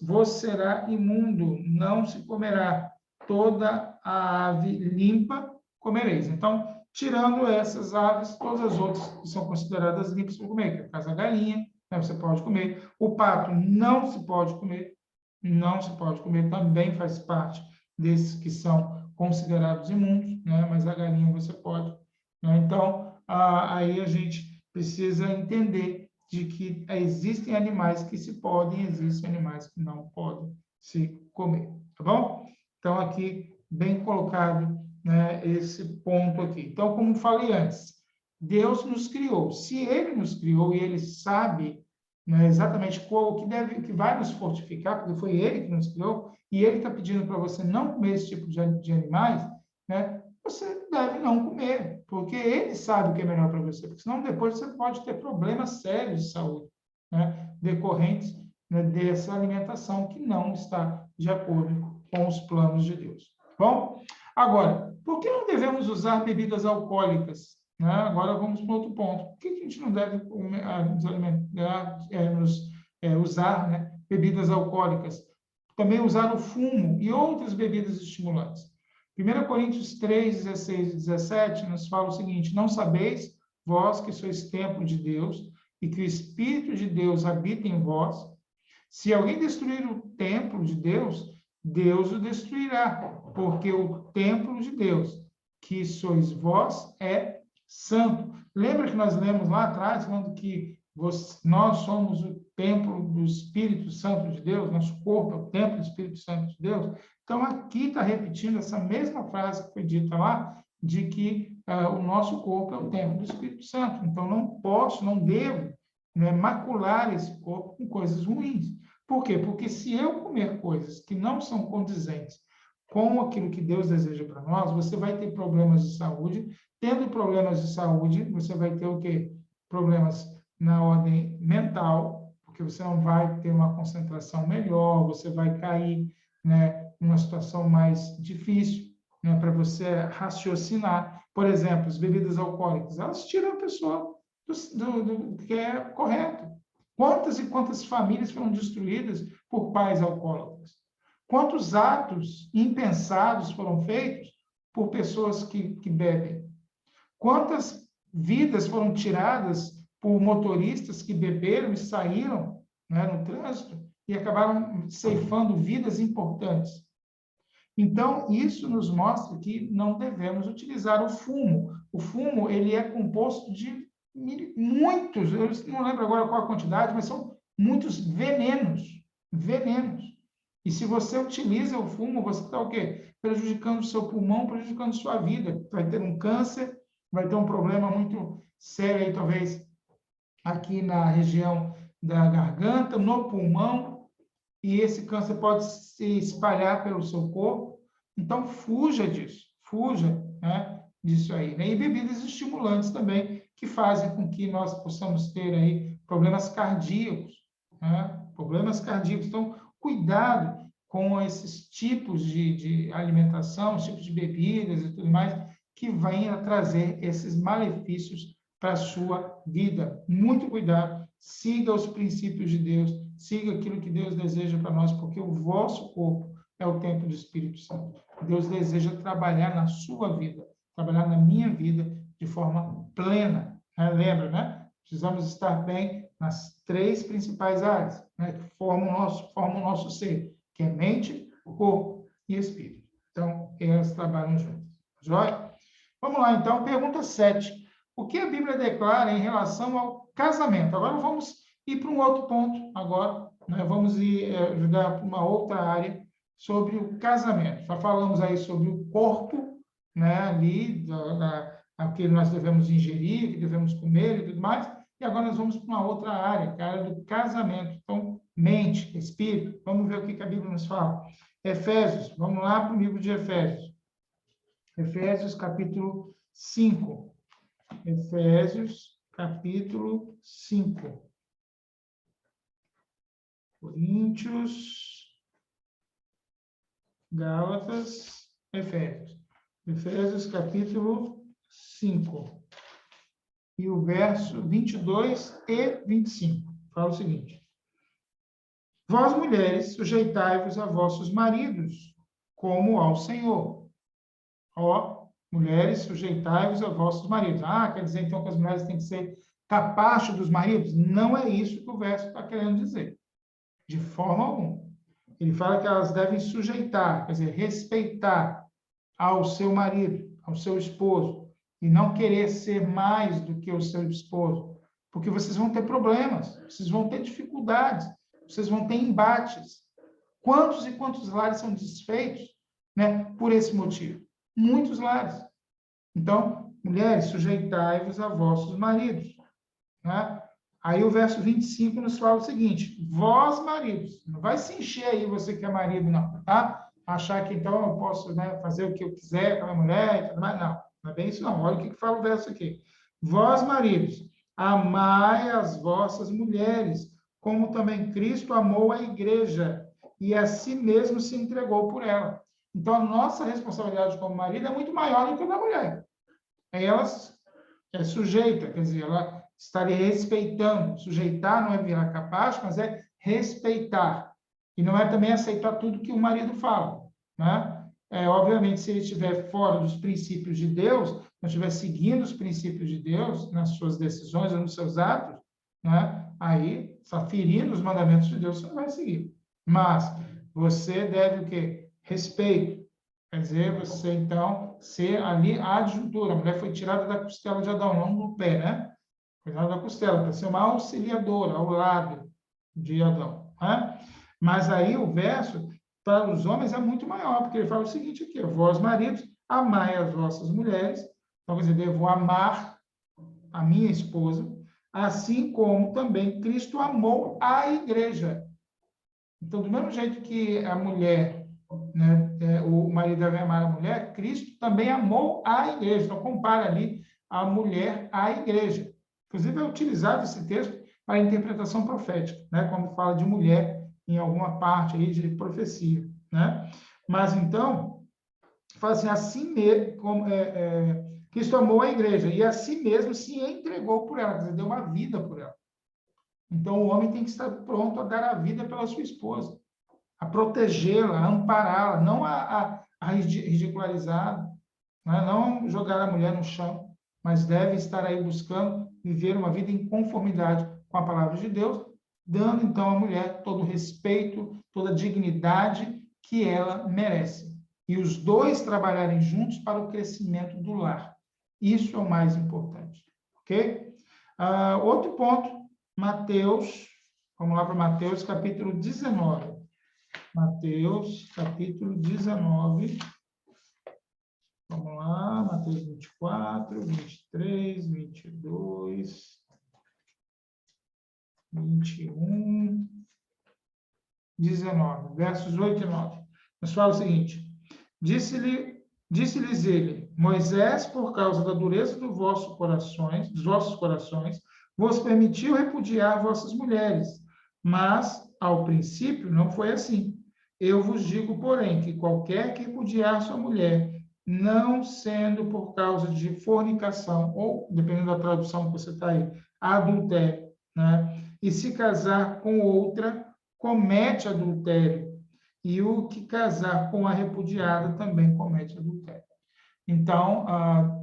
vos será imundo, não se comerá. Toda a ave limpa comereis. Então, tirando essas aves, todas as outras que são consideradas limpas para comer, que é a casa galinha, né, você pode comer. O pato não se pode comer, não se pode comer, também faz parte desses que são considerados imundos, né, mas a galinha você pode. Né? Então, aí a gente precisa entender de que existem animais que se podem, existem animais que não podem se comer, tá bom? Então, aqui, bem colocado, né, esse ponto aqui. Então, como falei antes, Deus nos criou. Se Ele nos criou e Ele sabe, né, exatamente o que vai nos fortificar, porque foi Ele que nos criou, e Ele está pedindo para você não comer esse tipo de animais, né, você deve não comer, porque Ele sabe o que é melhor para você, porque senão depois você pode ter problemas sérios de saúde, né, decorrentes, né, dessa alimentação que não está de acordo com os planos de Deus. Bom, agora, por que não devemos usar bebidas alcoólicas? Né? Agora vamos para outro ponto. Por que a gente não deve usar, né, bebidas alcoólicas? Também usar o fumo e outras bebidas estimulantes. 1 Coríntios 3, 16 e 17 nos fala o seguinte: não sabeis, vós que sois templo de Deus, e que o Espírito de Deus habita em vós? Se alguém destruir o templo de Deus, Deus o destruirá, porque o templo de Deus, que sois vós, é santo. Lembra que nós lemos lá atrás, falando que nós somos o templo do Espírito Santo de Deus, nosso corpo é o templo do Espírito Santo de Deus? Então, aqui está repetindo essa mesma frase que foi dita lá, de que o nosso corpo é o templo do Espírito Santo. Então, não devo, né, macular esse corpo com coisas ruins. Por quê? Porque se eu comer coisas que não são condizentes com aquilo que Deus deseja para nós, você vai ter problemas de saúde. Tendo problemas de saúde, você vai ter o quê? Problemas na ordem mental, porque você não vai ter uma concentração melhor, você vai cair, né, numa situação mais difícil, né, para você raciocinar. Por exemplo, as bebidas alcoólicas, elas tiram a pessoa do que é correto. Quantas e quantas famílias foram destruídas por pais alcoólatras? Quantos atos impensados foram feitos por pessoas que bebem? Quantas vidas foram tiradas por motoristas que beberam e saíram, né, no trânsito e acabaram ceifando vidas importantes? Então, isso nos mostra que não devemos utilizar o fumo. O fumo, ele é composto de muitos, eu não lembro agora qual a quantidade, mas são muitos venenos, venenos. E se você utiliza o fumo, você está o quê? Prejudicando o seu pulmão, prejudicando sua vida. Vai ter um câncer, vai ter um problema muito sério aí, talvez, aqui na região da garganta, no pulmão, e esse câncer pode se espalhar pelo seu corpo. Então, fuja disso, fuja, né, disso aí, né? E bebidas estimulantes também, que fazem com que nós possamos ter aí problemas cardíacos, né? Problemas cardíacos. Então, cuidado com esses tipos de alimentação, os tipos de bebidas e tudo mais, que venham a trazer esses malefícios para a sua vida. Muito cuidado, siga os princípios de Deus, siga aquilo que Deus deseja para nós, porque o vosso corpo é o templo do Espírito Santo. Deus deseja trabalhar na sua vida, trabalhar na minha vida de forma plena. Lembra, né? Precisamos estar bem nas três principais áreas, né, que formam o nosso ser, que é mente, corpo e espírito. Então, elas trabalham juntas. Joia? Vamos lá, então, pergunta 7. O que a Bíblia declara em relação ao casamento? Agora vamos ir para um outro ponto, agora, né? Vamos ir ajudar para uma outra área sobre o casamento. Já falamos aí sobre o corpo, né, ali, aquilo que nós devemos ingerir, que devemos comer e tudo mais, e agora nós vamos para uma outra área, que é a área do casamento. Então, mente, espírito, vamos ver o que a Bíblia nos fala. Efésios, vamos lá para o livro de Efésios. Efésios, capítulo 5. Efésios, capítulo 5. Coríntios, Gálatas, Efésios. Efésios, capítulo 5. E o verso 22 e 25. Fala o seguinte: Vós, mulheres, sujeitai-vos a vossos maridos, como ao Senhor. Ó, mulheres, sujeitai-vos a vossos maridos. Ah, quer dizer então que as mulheres têm que ser capazes dos maridos? Não é isso que o verso está querendo dizer. De forma alguma. Ele fala que elas devem sujeitar, quer dizer, respeitar ao seu marido, ao seu esposo, e não querer ser mais do que o seu esposo, porque vocês vão ter problemas, vocês vão ter dificuldades, vocês vão ter embates. Quantos e quantos lares são desfeitos, né, por esse motivo? Muitos lares. Então, mulheres, sujeitai-vos a vossos maridos, né? Aí o verso 25 nos fala o seguinte: vós, maridos, não vai se encher aí você que é marido, não, tá? Achar que então eu posso, né, fazer o que eu quiser com a minha mulher e tudo mais. Não, não é bem isso, não. Olha o que fala o verso aqui. Vós, maridos, amai as vossas mulheres, como também Cristo amou a igreja e a si mesmo se entregou por ela. Então, a nossa responsabilidade como marido é muito maior do que a da mulher. Ela é sujeita, quer dizer, ela estaria respeitando. Sujeitar não é virar capaz, mas é respeitar. E não é também aceitar tudo que o marido fala, né? Obviamente, se ele estiver fora dos princípios de Deus, não estiver seguindo os princípios de Deus nas suas decisões ou nos seus atos, né? Aí, está ferindo os mandamentos de Deus, você não vai seguir. Mas você deve o quê? Respeito. Quer dizer, você, então, ser ali a adjuntura. A mulher foi tirada da costela de Adão, não do pé, né? Foi tirada da costela, para ser uma auxiliadora ao lado de Adão, né? Mas aí o verso, para os homens, é muito maior, porque ele fala o seguinte aqui: vós, maridos, amai as vossas mulheres. Então, quer dizer, devo amar a minha esposa, assim como também Cristo amou a igreja. Então, do mesmo jeito que a mulher, né, o marido deve amar a mulher, Cristo também amou a igreja. Então, compara ali a mulher à igreja. Inclusive, é utilizado esse texto para a interpretação profética, né, quando fala de mulher em alguma parte aí de profecia, né? Mas, então, fala assim mesmo, Cristo amou a igreja e assim mesmo se entregou por ela, quer dizer, deu uma vida por ela. Então, o homem tem que estar pronto a dar a vida pela sua esposa, a protegê-la, a ampará-la, não a ridicularizar, né? Não jogar a mulher no chão, mas deve estar aí buscando viver uma vida em conformidade com a palavra de Deus, dando então à mulher todo o respeito, toda a dignidade que ela merece. E os dois trabalharem juntos para o crescimento do lar. Isso é o mais importante, ok? Outro ponto, Mateus, vamos lá para Mateus, capítulo 19. Mateus, capítulo 19. Vamos lá, Mateus 24, 23, 22, 21, 19, versos 8 e 9. Mas fala o seguinte: disse-lhes ele, Moisés, por causa da dureza dos vossos corações, vos permitiu repudiar vossas mulheres, mas, ao princípio, não foi assim. Eu vos digo, porém, que qualquer que repudiar sua mulher, não sendo por causa de fornicação, ou, dependendo da tradução que você está aí, adultério, né? E se casar com outra, comete adultério. E o que casar com a repudiada também comete adultério. Então,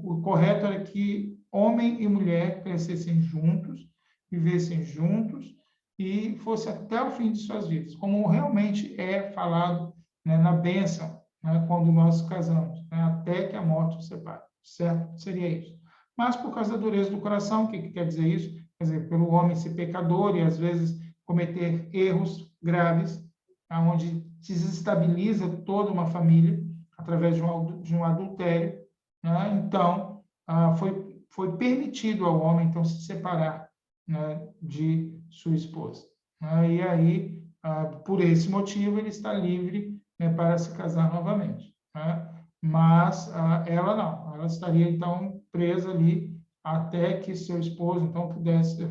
o correto era que homem e mulher crescessem juntos, vivessem juntos e fosse até o fim de suas vidas, como realmente é falado, né, na bênção, né, quando nós casamos, né, até que a morte os separe, certo? Seria isso. Mas por causa da dureza do coração, o que quer dizer isso? Quer dizer, pelo homem ser pecador e às vezes cometer erros graves, onde se desestabiliza toda uma família através de um adultério, né? Então, foi permitido ao homem então se separar, né, de sua esposa, né? E aí, por esse motivo, ele está livre, né, para se casar novamente, né? Mas ela não, ela estaria então presa ali até que seu esposo então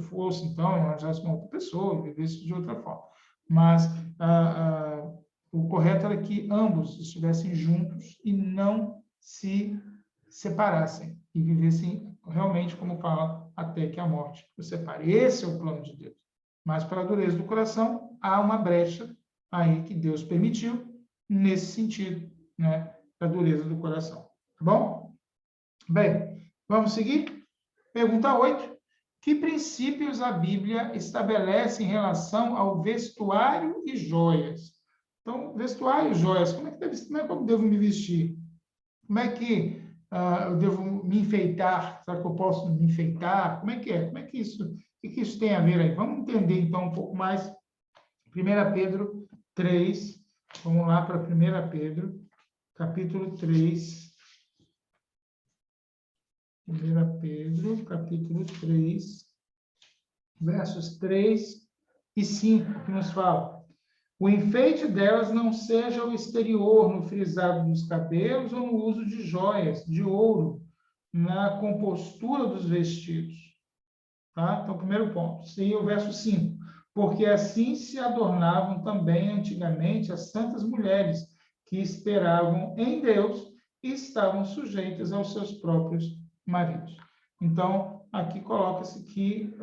fosse então arranjasse uma outra pessoa, vivesse de outra forma. Mas o correto era que ambos estivessem juntos e não se separassem e vivessem realmente, como fala, até que a morte os separe. Esse é o plano de Deus. Mas para a dureza do coração, há uma brecha aí que Deus permitiu nesse sentido, né, da dureza do coração. Tá bom? Bem, vamos seguir? Pergunta 8. Que princípios a Bíblia estabelece em relação ao vestuário e joias? Então, vestuário e joias, como é que eu devo me vestir? Como é que eu devo me enfeitar? Será que eu posso me enfeitar? Como é que é? Como é que isso, o que isso tem a ver aí? Vamos entender, então, um pouco mais. 1 Pedro 3, vamos lá para 1 Pedro, capítulo 3. 1 Pedro, capítulo 3, versos 3 e 5, que nos fala: o enfeite delas não seja o exterior, no frisado dos cabelos ou no uso de joias, de ouro, na compostura dos vestidos. Tá? Então, primeiro ponto. E o verso 5. Porque assim se adornavam também antigamente as santas mulheres, que esperavam em Deus e estavam sujeitas aos seus próprios maridos. Então, aqui coloca-se que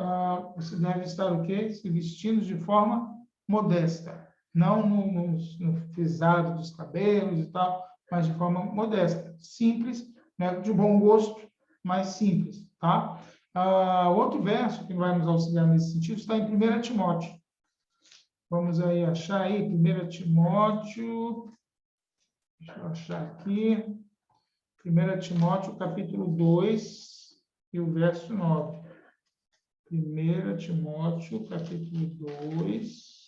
você deve estar o quê? Se vestindo de forma modesta. Não no frisado dos cabelos e tal, mas de forma modesta. Simples, né? De bom gosto, mas simples, tá? Outro verso que vai nos auxiliar nesse sentido está em 1 Timóteo. Vamos aí achar aí, 1 Timóteo, deixa eu achar aqui, 1 Timóteo, capítulo 2, e o verso 9. 1 Timóteo, capítulo 2,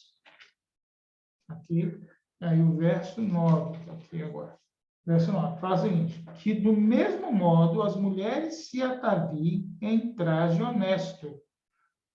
aqui, aí o verso 9, está aqui agora. Verso 9, fala o seguinte: que do mesmo modo as mulheres se ataviem em traje honesto,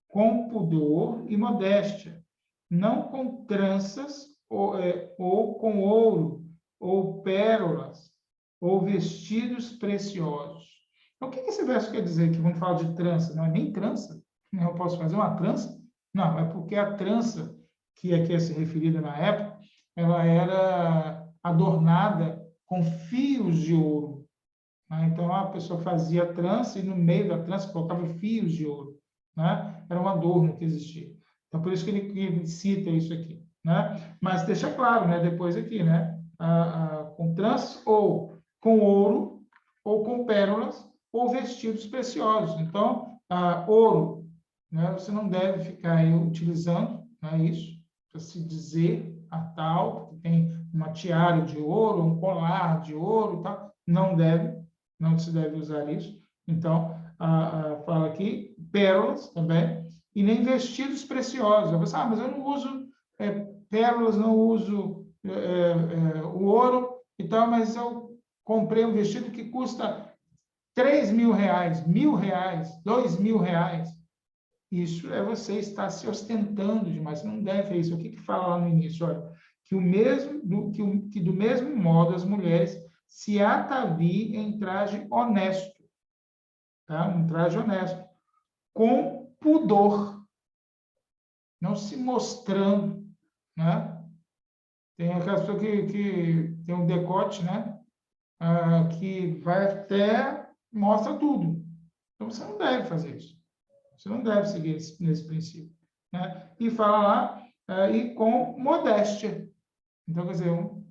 com pudor e modéstia, não com tranças ou com ouro, ou pérolas, ou vestidos preciosos. Então, o que esse verso quer dizer? Que vamos falar de trança? Não é nem trança. Eu posso fazer uma trança? Não, é porque a trança, que aqui é se referida na época, ela era adornada com fios de ouro. Né? Então, a pessoa fazia a trança e no meio da trança colocava fios de ouro. Né? Era um adorno que existia. Então, por isso que ele cita isso aqui. Né? Mas deixa claro, né, depois aqui, né, com tranças ou com ouro, ou com pérolas, ou vestidos preciosos. Então, ouro, né, você não deve ficar aí utilizando, né, isso, para se dizer a tal, que tem uma tiara de ouro, um colar de ouro e tal, não se deve usar isso. Então, fala aqui, pérolas também, e nem vestidos preciosos. Você, mas eu não uso pérolas, não uso o ouro e tal, mas eu comprei um vestido que custa R$ 3.000, R$ 1.000, R$ 2.000. Isso é você estar se ostentando demais. Você não deve fazer isso. O que fala lá no início? Olha, que do mesmo modo as mulheres se ataviem em traje honesto, tá? Um traje honesto, com pudor, não se mostrando, né? Tem aquelas pessoas que tem um decote, né? Que vai até, mostra tudo. Então, você não deve fazer isso. Você não deve seguir nesse princípio. Né? E fala lá, e com modéstia. Então, quer dizer,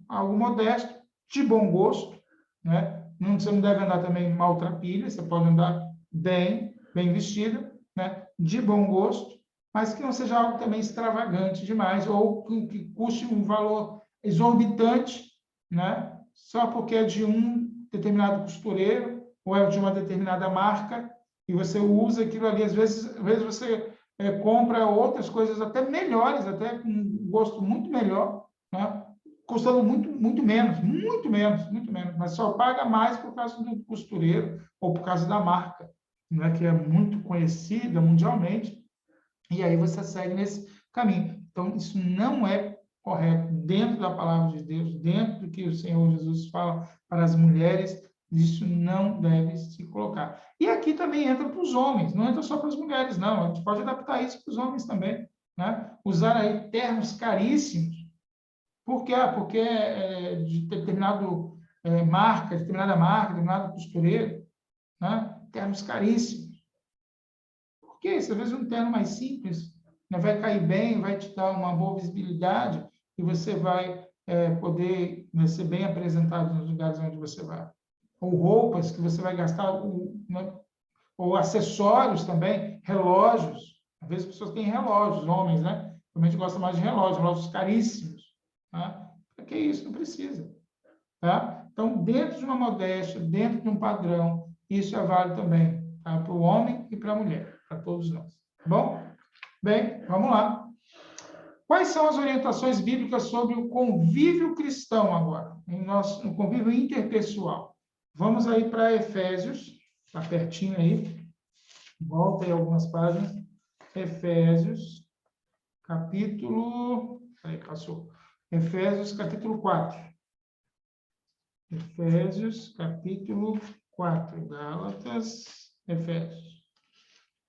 algo modesto, de bom gosto. Né? Você não deve andar também maltrapilha, você pode andar bem vestida, né? De bom gosto, mas que não seja algo também extravagante demais, ou que custe um valor exorbitante, né? Só porque é de um determinado costureiro, ou é de uma determinada marca, e você usa aquilo ali. Às vezes você compra outras coisas até melhores, até com um gosto muito melhor, né? Custando muito menos, mas só paga mais por causa do costureiro ou por causa da marca, né? Que é muito conhecida mundialmente, e aí você segue nesse caminho. Então, isso não é correto dentro da palavra de Deus, dentro do que o Senhor Jesus fala para as mulheres. Isso não deve se colocar. E aqui também entra para os homens, não entra só para as mulheres, não. A gente pode adaptar isso para os homens também, né? Usar aí ternos caríssimos. Por quê? Porque é de determinada marca, determinado costureiro, né? Ternos caríssimos. Por quê? Às vezes um terno mais simples, né, vai cair bem, vai te dar uma boa visibilidade e você vai poder, né, ser bem apresentado nos lugares onde você vai. Ou roupas que você vai gastar, né, ou acessórios também, relógios. Às vezes as pessoas têm relógios, homens, né? Realmente gostam mais de relógios caríssimos. Tá? Para que isso? Não precisa. Tá? Então, dentro de uma modéstia, dentro de um padrão, isso é válido também, tá? Para o homem e para a mulher, para todos nós. Tá bom? Bem, vamos lá. Quais são as orientações bíblicas sobre o convívio cristão agora, no convívio interpessoal? Vamos aí para Efésios, está pertinho aí, volta aí algumas páginas. Efésios, capítulo... Aí, passou. Efésios, capítulo 4. Efésios, capítulo 4. Gálatas, Efésios.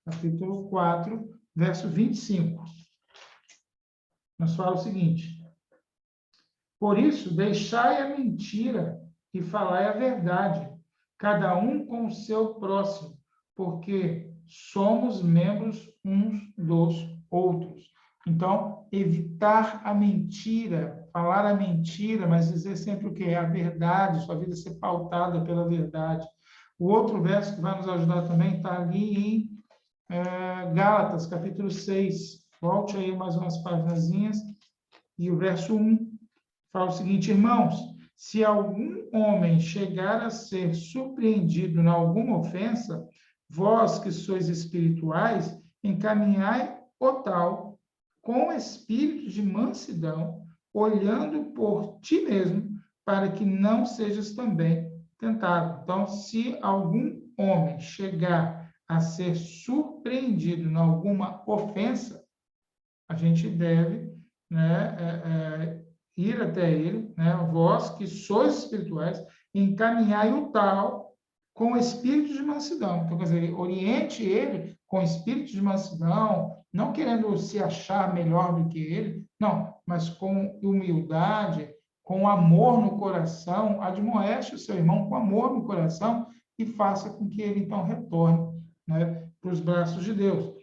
Capítulo 4, verso 25. Nos fala o seguinte: por isso, deixai a mentira e falai a verdade, cada um com o seu próximo, porque somos membros uns dos outros. Então, evitar a mentira, falar a mentira, mas dizer sempre o que é a verdade, sua vida ser pautada pela verdade. O outro verso que vai nos ajudar também está ali em Gálatas, capítulo 6. Volte aí mais umas paginazinhas. E o verso 1 fala o seguinte: irmãos, se algum homem chegar a ser surpreendido em alguma ofensa, vós que sois espirituais, encaminhai o tal com espírito de mansidão, olhando por ti mesmo, para que não sejas também tentado. Então, se algum homem chegar a ser surpreendido em alguma ofensa, a gente deve, né, ir até ele, né? Vós que sois espirituais, encaminhai o tal com espírito de mansidão. Então, quer dizer, oriente ele com espírito de mansidão, não querendo se achar melhor do que ele, não, mas com humildade, com amor no coração, admoeste o seu irmão com amor no coração e faça com que ele, então, retorne, né, para os braços de Deus.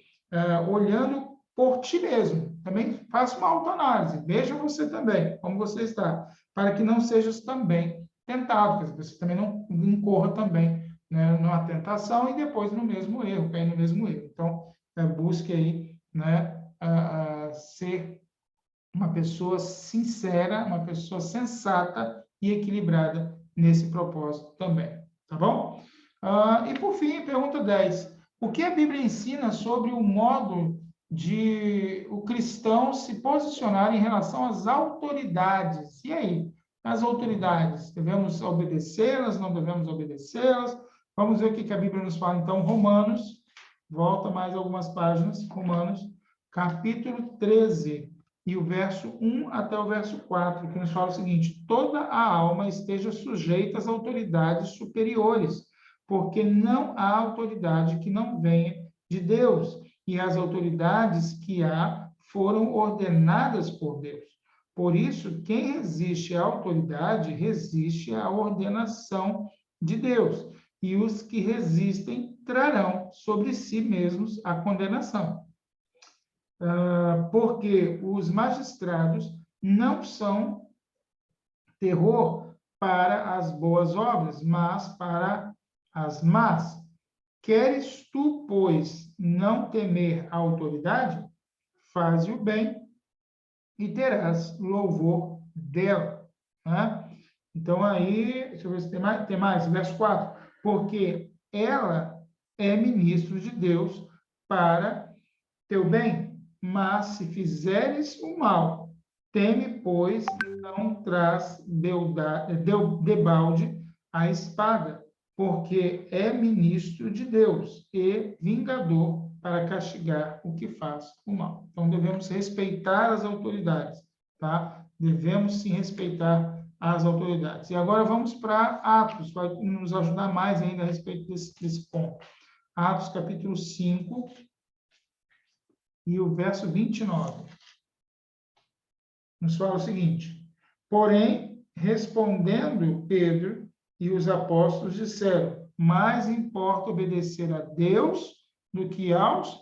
Olhando por ti mesmo. Também faça uma autoanálise. Veja você também, como você está, para que não sejas também tentado, que você também não incorra também, né, numa tentação e depois no mesmo erro, cair no mesmo erro. Então, busque aí, né, ser uma pessoa sincera, uma pessoa sensata e equilibrada nesse propósito também, tá bom? E por fim, pergunta 10. O que a Bíblia ensina sobre o modo de o cristão se posicionar em relação às autoridades? E aí? As autoridades, devemos obedecê-las, não devemos obedecê-las? Vamos ver o que a Bíblia nos fala, então, Romanos, volta mais algumas páginas, Romanos, capítulo 13, e o verso 1 até o verso 4, que nos fala o seguinte: toda a alma esteja sujeita às autoridades superiores, porque não há autoridade que não venha de Deus, e as autoridades que há foram ordenadas por Deus. Por isso, quem resiste à autoridade, resiste à ordenação de Deus, e os que resistem trarão sobre si mesmos a condenação. Porque os magistrados não são terror para as boas obras, mas para as más. Queres tu, pois, não temer a autoridade? Faze o bem e terás louvor dela. Né? Então, aí, deixa eu ver se tem mais, verso 4. Porque ela é ministro de Deus para teu bem, mas se fizeres o mal, teme, pois, e não traz debalde a espada, porque é ministro de Deus e vingador para castigar o que faz o mal. Então, devemos respeitar as autoridades, tá? Devemos, sim, respeitar as autoridades. E agora vamos para Atos, vai nos ajudar mais ainda a respeito desse ponto. Atos, capítulo 5, e o verso 29. Nos fala o seguinte: porém, respondendo Pedro e os apóstolos disseram: mais importa obedecer a Deus do que aos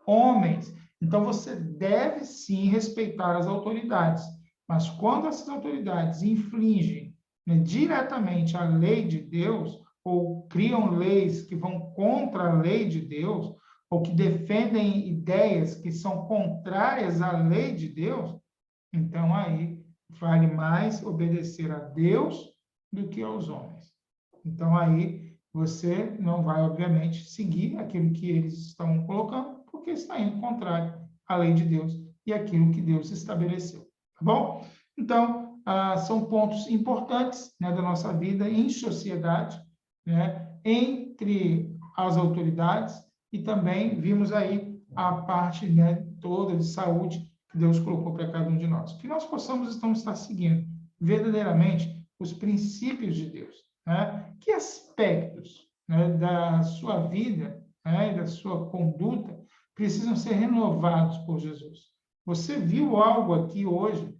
homens. Então, você deve sim respeitar as autoridades, mas quando essas autoridades infringem, né, diretamente a lei de Deus, ou criam leis que vão contra a lei de Deus, ou que defendem ideias que são contrárias à lei de Deus, então aí vale mais obedecer a Deus do que aos homens. Então aí você não vai, obviamente, seguir aquilo que eles estão colocando, porque está indo contrário à lei de Deus e aquilo que Deus estabeleceu. Tá bom? Então, são pontos importantes, né, da nossa vida em sociedade, né, entre as autoridades, e também vimos aí a parte, né, toda de saúde que Deus colocou para cada um de nós. Que nós possamos então estar seguindo verdadeiramente os princípios de Deus. Né? Que aspectos, né, da sua vida, né, e da sua conduta precisam ser renovados por Jesus? Você viu algo aqui hoje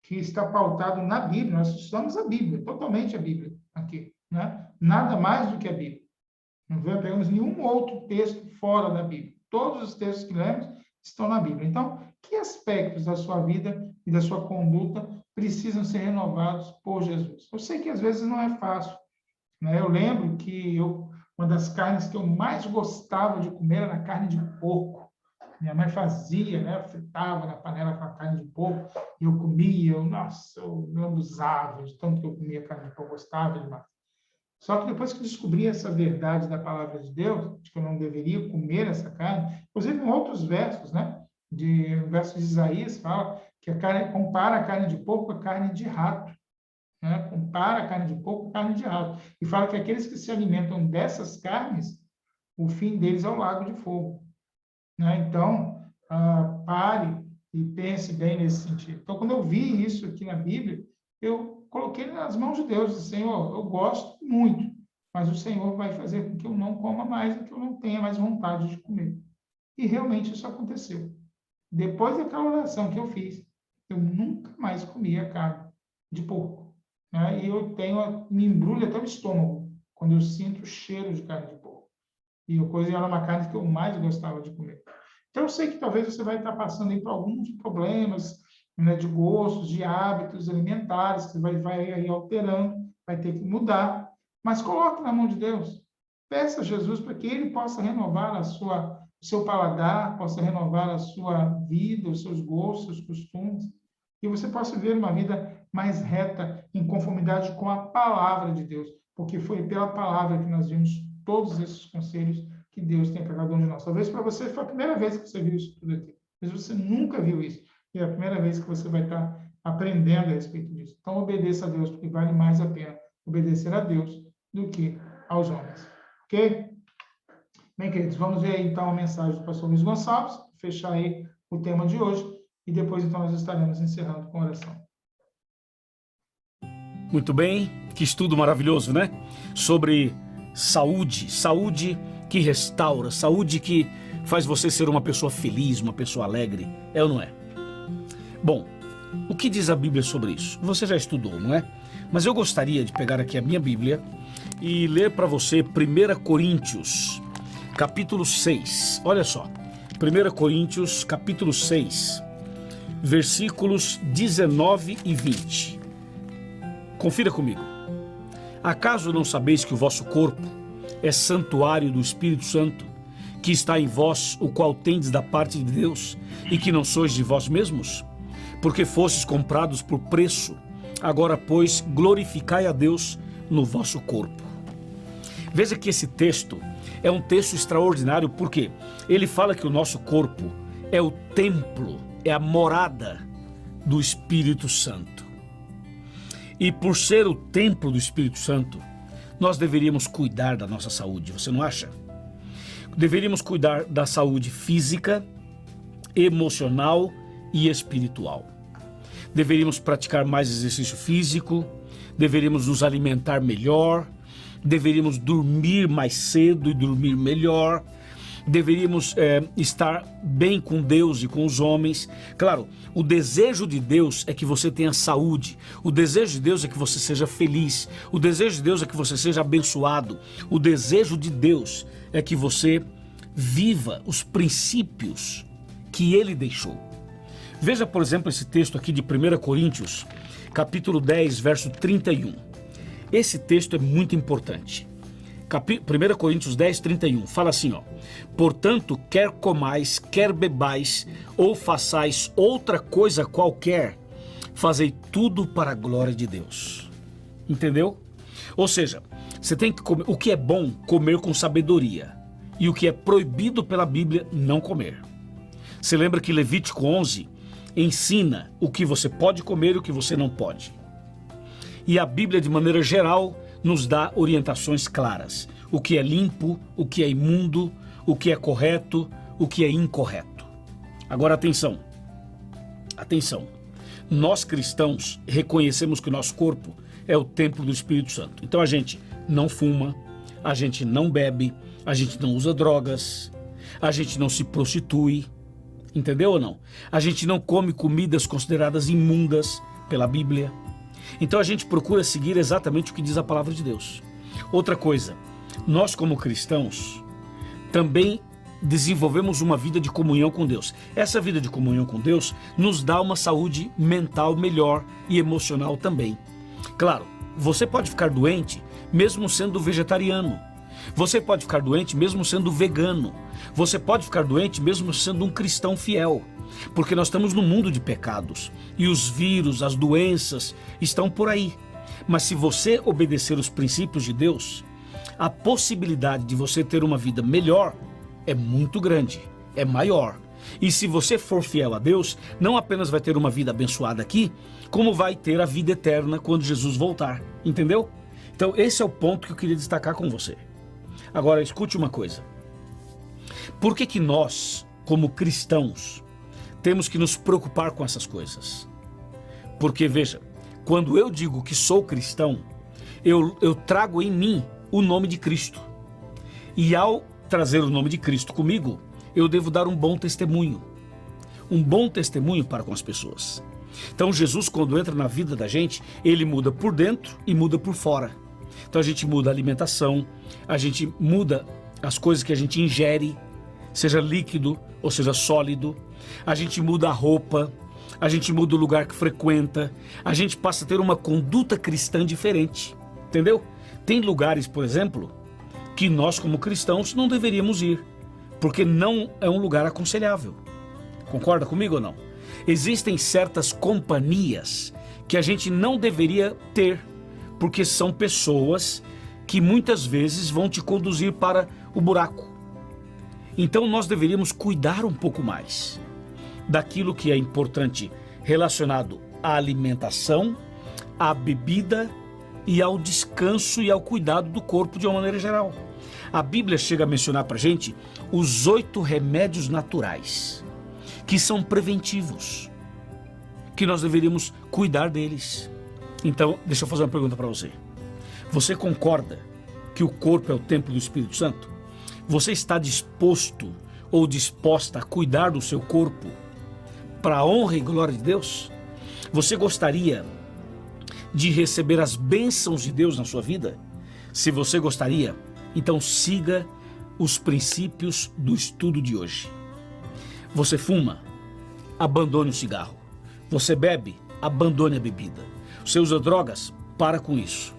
que está pautado na Bíblia? Nós estudamos a Bíblia, totalmente a Bíblia aqui. Né? Nada mais do que a Bíblia. Não pegamos nenhum outro texto fora da Bíblia. Todos os textos que lemos estão na Bíblia. Então, que aspectos da sua vida e da sua conduta precisam ser renovados por Jesus? Eu sei que às vezes não é fácil. Né? Eu lembro que uma das carnes que eu mais gostava de comer era a carne de porco. Minha mãe fazia, né? Fritava na panela com a carne de porco, e eu comia, nossa, eu lambuzava de tanto que eu comia carne de porco, gostava demais. Só que depois que eu descobri essa verdade da palavra de Deus, de que eu não deveria comer essa carne, inclusive em outros versos, né? O verso de Isaías fala que a carne, compara a carne de porco com a carne de rato. Né? Compara a carne de porco com a carne de rato. E fala que aqueles que se alimentam dessas carnes, o fim deles é o lago de fogo. Né? Então, pare E pense bem nesse sentido. Então, quando eu vi isso aqui na Bíblia, eu coloquei nas mãos de Deus, disse, Senhor, eu gosto muito, mas o Senhor vai fazer com que eu não coma mais e que eu não tenha mais vontade de comer. E realmente isso aconteceu. Depois daquela oração que eu fiz, eu nunca mais comia carne de porco, né? E me embrulha até o estômago quando eu sinto o cheiro de carne de porco. E a coisa era uma carne que eu mais gostava de comer. Então, eu sei que talvez você vai estar passando aí por alguns problemas, né, de gostos, de hábitos alimentares, que vai aí alterando, vai ter que mudar. Mas coloque na mão de Deus. Peça a Jesus para que Ele possa renovar o seu paladar, possa renovar a sua vida, os seus gostos, os costumes, e você possa viver uma vida mais reta, em conformidade com a palavra de Deus, porque foi pela palavra que nós vimos todos esses conselhos que Deus tem para cada um de nós. Talvez para você foi a primeira vez que você viu isso tudo aqui. Talvez você nunca viu isso. E é a primeira vez que você vai estar aprendendo a respeito disso. Então, obedeça a Deus, porque vale mais a pena obedecer a Deus do que aos homens. Ok? Bem, queridos, vamos ver aí, então, a mensagem do pastor Luiz Gonçalves, fechar aí o tema de hoje, e depois, então, nós estaremos encerrando com oração. Muito bem, que estudo maravilhoso, né? Sobre saúde, saúde que restaura, saúde que faz você ser uma pessoa feliz, uma pessoa alegre, é ou não é? Bom, o que diz a Bíblia sobre isso? Você já estudou, não é? Mas eu gostaria de pegar aqui a minha Bíblia e ler para você 1 Coríntios, capítulo 6. Olha só, 1 Coríntios, capítulo 6, versículos 19 e 20. Confira comigo. Acaso não sabeis que o vosso corpo é santuário do Espírito Santo, que está em vós, o qual tendes da parte de Deus, e que não sois de vós mesmos? Porque fostes comprados por preço. Agora, pois, glorificai a Deus no vosso corpo. Veja que esse texto é um texto extraordinário, porque ele fala que o nosso corpo é o templo, é a morada do Espírito Santo. E por ser o templo do Espírito Santo, nós deveríamos cuidar da nossa saúde, você não acha? Deveríamos cuidar da saúde física, emocional e espiritual. Deveríamos praticar mais exercício físico, deveríamos nos alimentar melhor, deveríamos dormir mais cedo e dormir melhor, deveríamos estar bem com Deus e com os homens. Claro, o desejo de Deus é que você tenha saúde, o desejo de Deus é que você seja feliz, o desejo de Deus é que você seja abençoado, o desejo de Deus é que você viva os princípios que Ele deixou. Veja, por exemplo, esse texto aqui de 1 Coríntios, capítulo 10, verso 31. Esse texto é muito importante. 1 Coríntios 10, 31, fala assim, ó: portanto, quer comais, quer bebais, ou façais outra coisa qualquer, fazei tudo para a glória de Deus. Entendeu? Ou seja, você tem que comer, o que é bom, comer com sabedoria, e o que é proibido pela Bíblia, não comer. Você lembra que Levítico 11 ensina o que você pode comer e o que você não pode. E a Bíblia, de maneira geral, nos dá orientações claras. O que é limpo, o que é imundo, o que é correto, o que é incorreto. Agora, atenção. Atenção. Nós cristãos reconhecemos que o nosso corpo é o templo do Espírito Santo. Então a gente não fuma, a gente não bebe, a gente não usa drogas, a gente não se prostitui. Entendeu ou não? A gente não come comidas consideradas imundas pela Bíblia. Então a gente procura seguir exatamente o que diz a palavra de Deus. Outra coisa, nós como cristãos também desenvolvemos uma vida de comunhão com Deus. Essa vida de comunhão com Deus nos dá uma saúde mental melhor e emocional também. Claro, você pode ficar doente mesmo sendo vegetariano. Você pode ficar doente mesmo sendo vegano. Você pode ficar doente mesmo sendo um cristão fiel. Porque nós estamos num mundo de pecados. E os vírus, as doenças estão por aí. Mas se você obedecer os princípios de Deus, a possibilidade de você ter uma vida melhor é muito grande, é maior. E se você for fiel a Deus, não apenas vai ter uma vida abençoada aqui, como vai ter a vida eterna quando Jesus voltar. Entendeu? Então esse é o ponto que eu queria destacar com você. Agora, escute uma coisa. Por que nós, como cristãos, temos que nos preocupar com essas coisas. Porque, veja, quando eu digo que sou cristão, eu trago em mim o nome de Cristo. E ao trazer o nome de Cristo comigo, eu devo dar um bom testemunho. Um bom testemunho para com as pessoas. Então Jesus, quando entra na vida da gente, ele muda por dentro e muda por fora. Então a gente muda a alimentação, a gente muda as coisas que a gente ingere, seja líquido ou seja sólido. A gente muda a roupa, a gente muda o lugar que frequenta, a gente passa a ter uma conduta cristã diferente, entendeu? Tem lugares, por exemplo, que nós como cristãos não deveríamos ir, porque não é um lugar aconselhável. Concorda comigo ou não? Existem certas companhias que a gente não deveria ter, porque são pessoas que muitas vezes vão te conduzir para o buraco. Então nós deveríamos cuidar um pouco mais daquilo que é importante relacionado à alimentação, à bebida e ao descanso e ao cuidado do corpo de uma maneira geral. A Bíblia chega a mencionar para a gente os 8 remédios naturais, que são preventivos, que nós deveríamos cuidar deles. Então, deixa eu fazer uma pergunta para você. Você concorda que o corpo é o templo do Espírito Santo? Você está disposto ou disposta a cuidar do seu corpo para a honra e glória de Deus? Você gostaria de receber as bênçãos de Deus na sua vida? Se você gostaria, então siga os princípios do estudo de hoje. Você fuma? Abandone o cigarro. Você bebe? Abandone a bebida. Você usa drogas? Para com isso.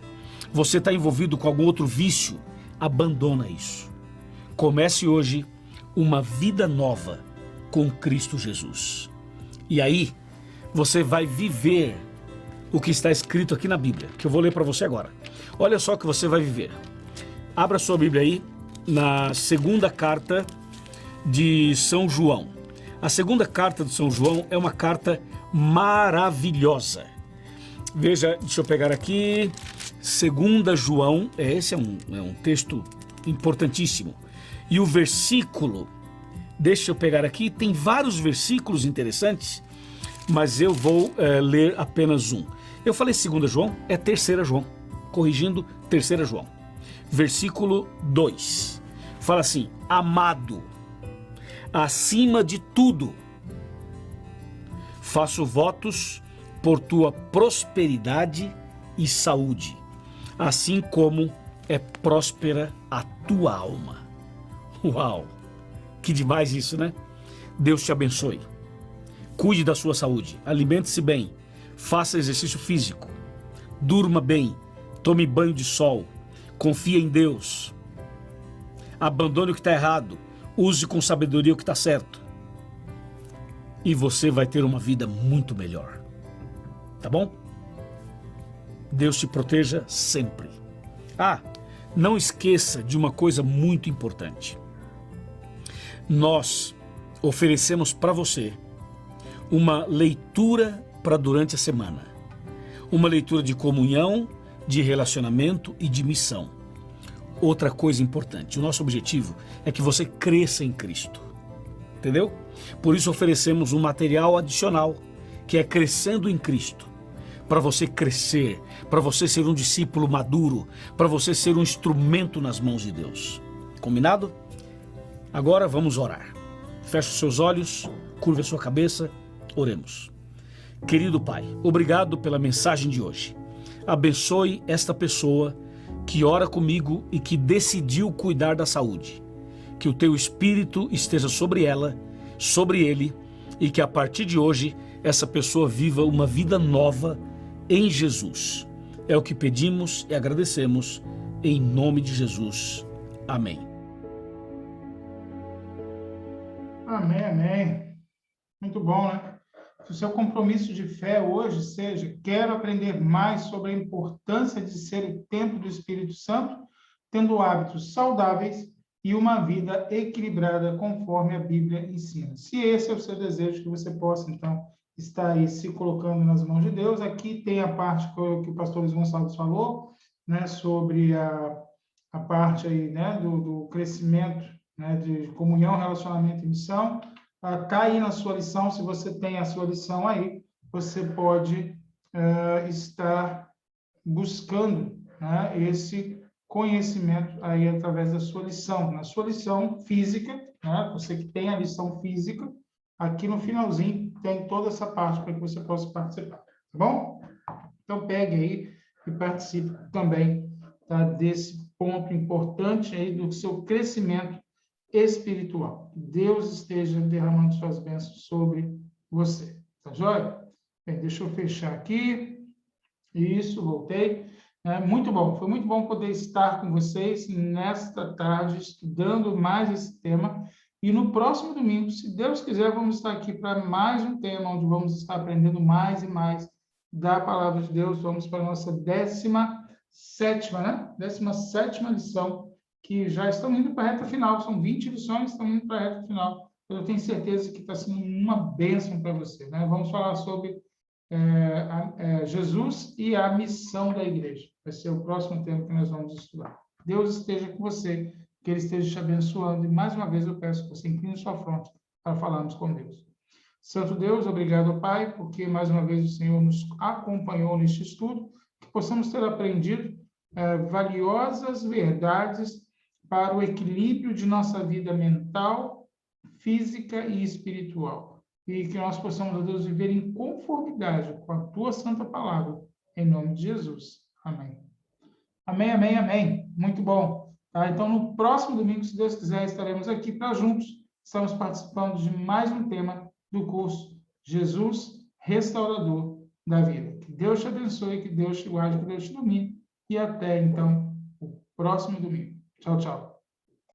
Você está envolvido com algum outro vício? Abandona isso. Comece hoje uma vida nova com Cristo Jesus. E aí, você vai viver o que está escrito aqui na Bíblia, que eu vou ler para você agora. Olha só o que você vai viver. Abra sua Bíblia aí, na segunda carta de São João. A segunda carta de São João é uma carta maravilhosa. Veja, deixa eu pegar aqui, 2 João, esse é um texto importantíssimo. E o versículo, deixa eu pegar aqui, tem vários versículos interessantes, mas eu vou ler apenas um. Eu falei 2 João, é 3 João, corrigindo, 3 João. Versículo 2, fala assim: amado, acima de tudo, faço votos por tua prosperidade e saúde, assim como é próspera a tua alma. Uau, que demais isso, né? Deus te abençoe. Cuide da sua saúde, alimente-se bem, faça exercício físico, durma bem, tome banho de sol, confie em Deus, abandone o que está errado, use com sabedoria o que está certo, e você vai ter uma vida muito melhor, tá bom? Deus te proteja sempre. Não esqueça de uma coisa muito importante. Nós oferecemos para você uma leitura para durante a semana, uma leitura de comunhão, de relacionamento e de missão. Outra coisa importante, o nosso objetivo é que você cresça em Cristo, entendeu? Por isso oferecemos um material adicional, que é Crescendo em Cristo, para você crescer, para você ser um discípulo maduro, para você ser um instrumento nas mãos de Deus. Combinado? Agora vamos orar. Feche os seus olhos, curva a sua cabeça, oremos. Querido Pai, obrigado pela mensagem de hoje. Abençoe esta pessoa que ora comigo e que decidiu cuidar da saúde. Que o teu Espírito esteja sobre ela, sobre ele, e que a partir de hoje essa pessoa viva uma vida nova em Jesus. É o que pedimos e agradecemos em nome de Jesus. Amém. Amém, amém. Muito bom, né? Que o seu compromisso de fé hoje seja: quero aprender mais sobre a importância de ser o templo do Espírito Santo, tendo hábitos saudáveis e uma vida equilibrada conforme a Bíblia ensina. Se esse é o seu desejo, que você possa, então, estar aí se colocando nas mãos de Deus. Aqui tem a parte que o pastor Luiz Gonçalves falou, né, sobre a parte aí, né, do crescimento, né, de comunhão, relacionamento e missão. Está aí na sua lição, se você tem a sua lição aí, você pode estar buscando, né, esse conhecimento aí através da sua lição. Na sua lição física, né, você que tem a lição física, aqui no finalzinho tem toda essa parte para que você possa participar, tá bom? Então pegue aí e participe também, tá, desse ponto importante aí do seu crescimento espiritual. Que Deus esteja derramando suas bênçãos sobre você, tá joia? Bem, deixa eu fechar aqui. Isso, voltei. Muito bom, foi muito bom poder estar com vocês nesta tarde, estudando mais esse tema. E no próximo domingo, se Deus quiser, vamos estar aqui para mais um tema, onde vamos estar aprendendo mais e mais da Palavra de Deus. Vamos para a nossa 17ª, né? 17ª lição, que já estamos indo para a reta final. São 20 lições, estamos indo para a reta final. Eu tenho certeza que está sendo uma bênção para você, né? Vamos falar sobre Jesus e a missão da igreja. Vai ser o próximo tema que nós vamos estudar. Deus esteja com você, que Ele esteja te abençoando. E mais uma vez eu peço que você incline sua fronte para falarmos com Deus. Santo Deus, obrigado, Pai, porque mais uma vez o Senhor nos acompanhou neste estudo, que possamos ter aprendido valiosas verdades para o equilíbrio de nossa vida mental, física e espiritual. E que nós possamos, ó Deus, viver em conformidade com a Tua Santa Palavra, em nome de Jesus. Amém. Amém, amém, amém. Muito bom. Tá? Então, no próximo domingo, se Deus quiser, estaremos aqui para juntos. Estamos participando de mais um tema do curso Jesus, Restaurador da Vida. Que Deus te abençoe, que Deus te guarde, que Deus te ilumine. E até, então, o próximo domingo. Tchau, tchau.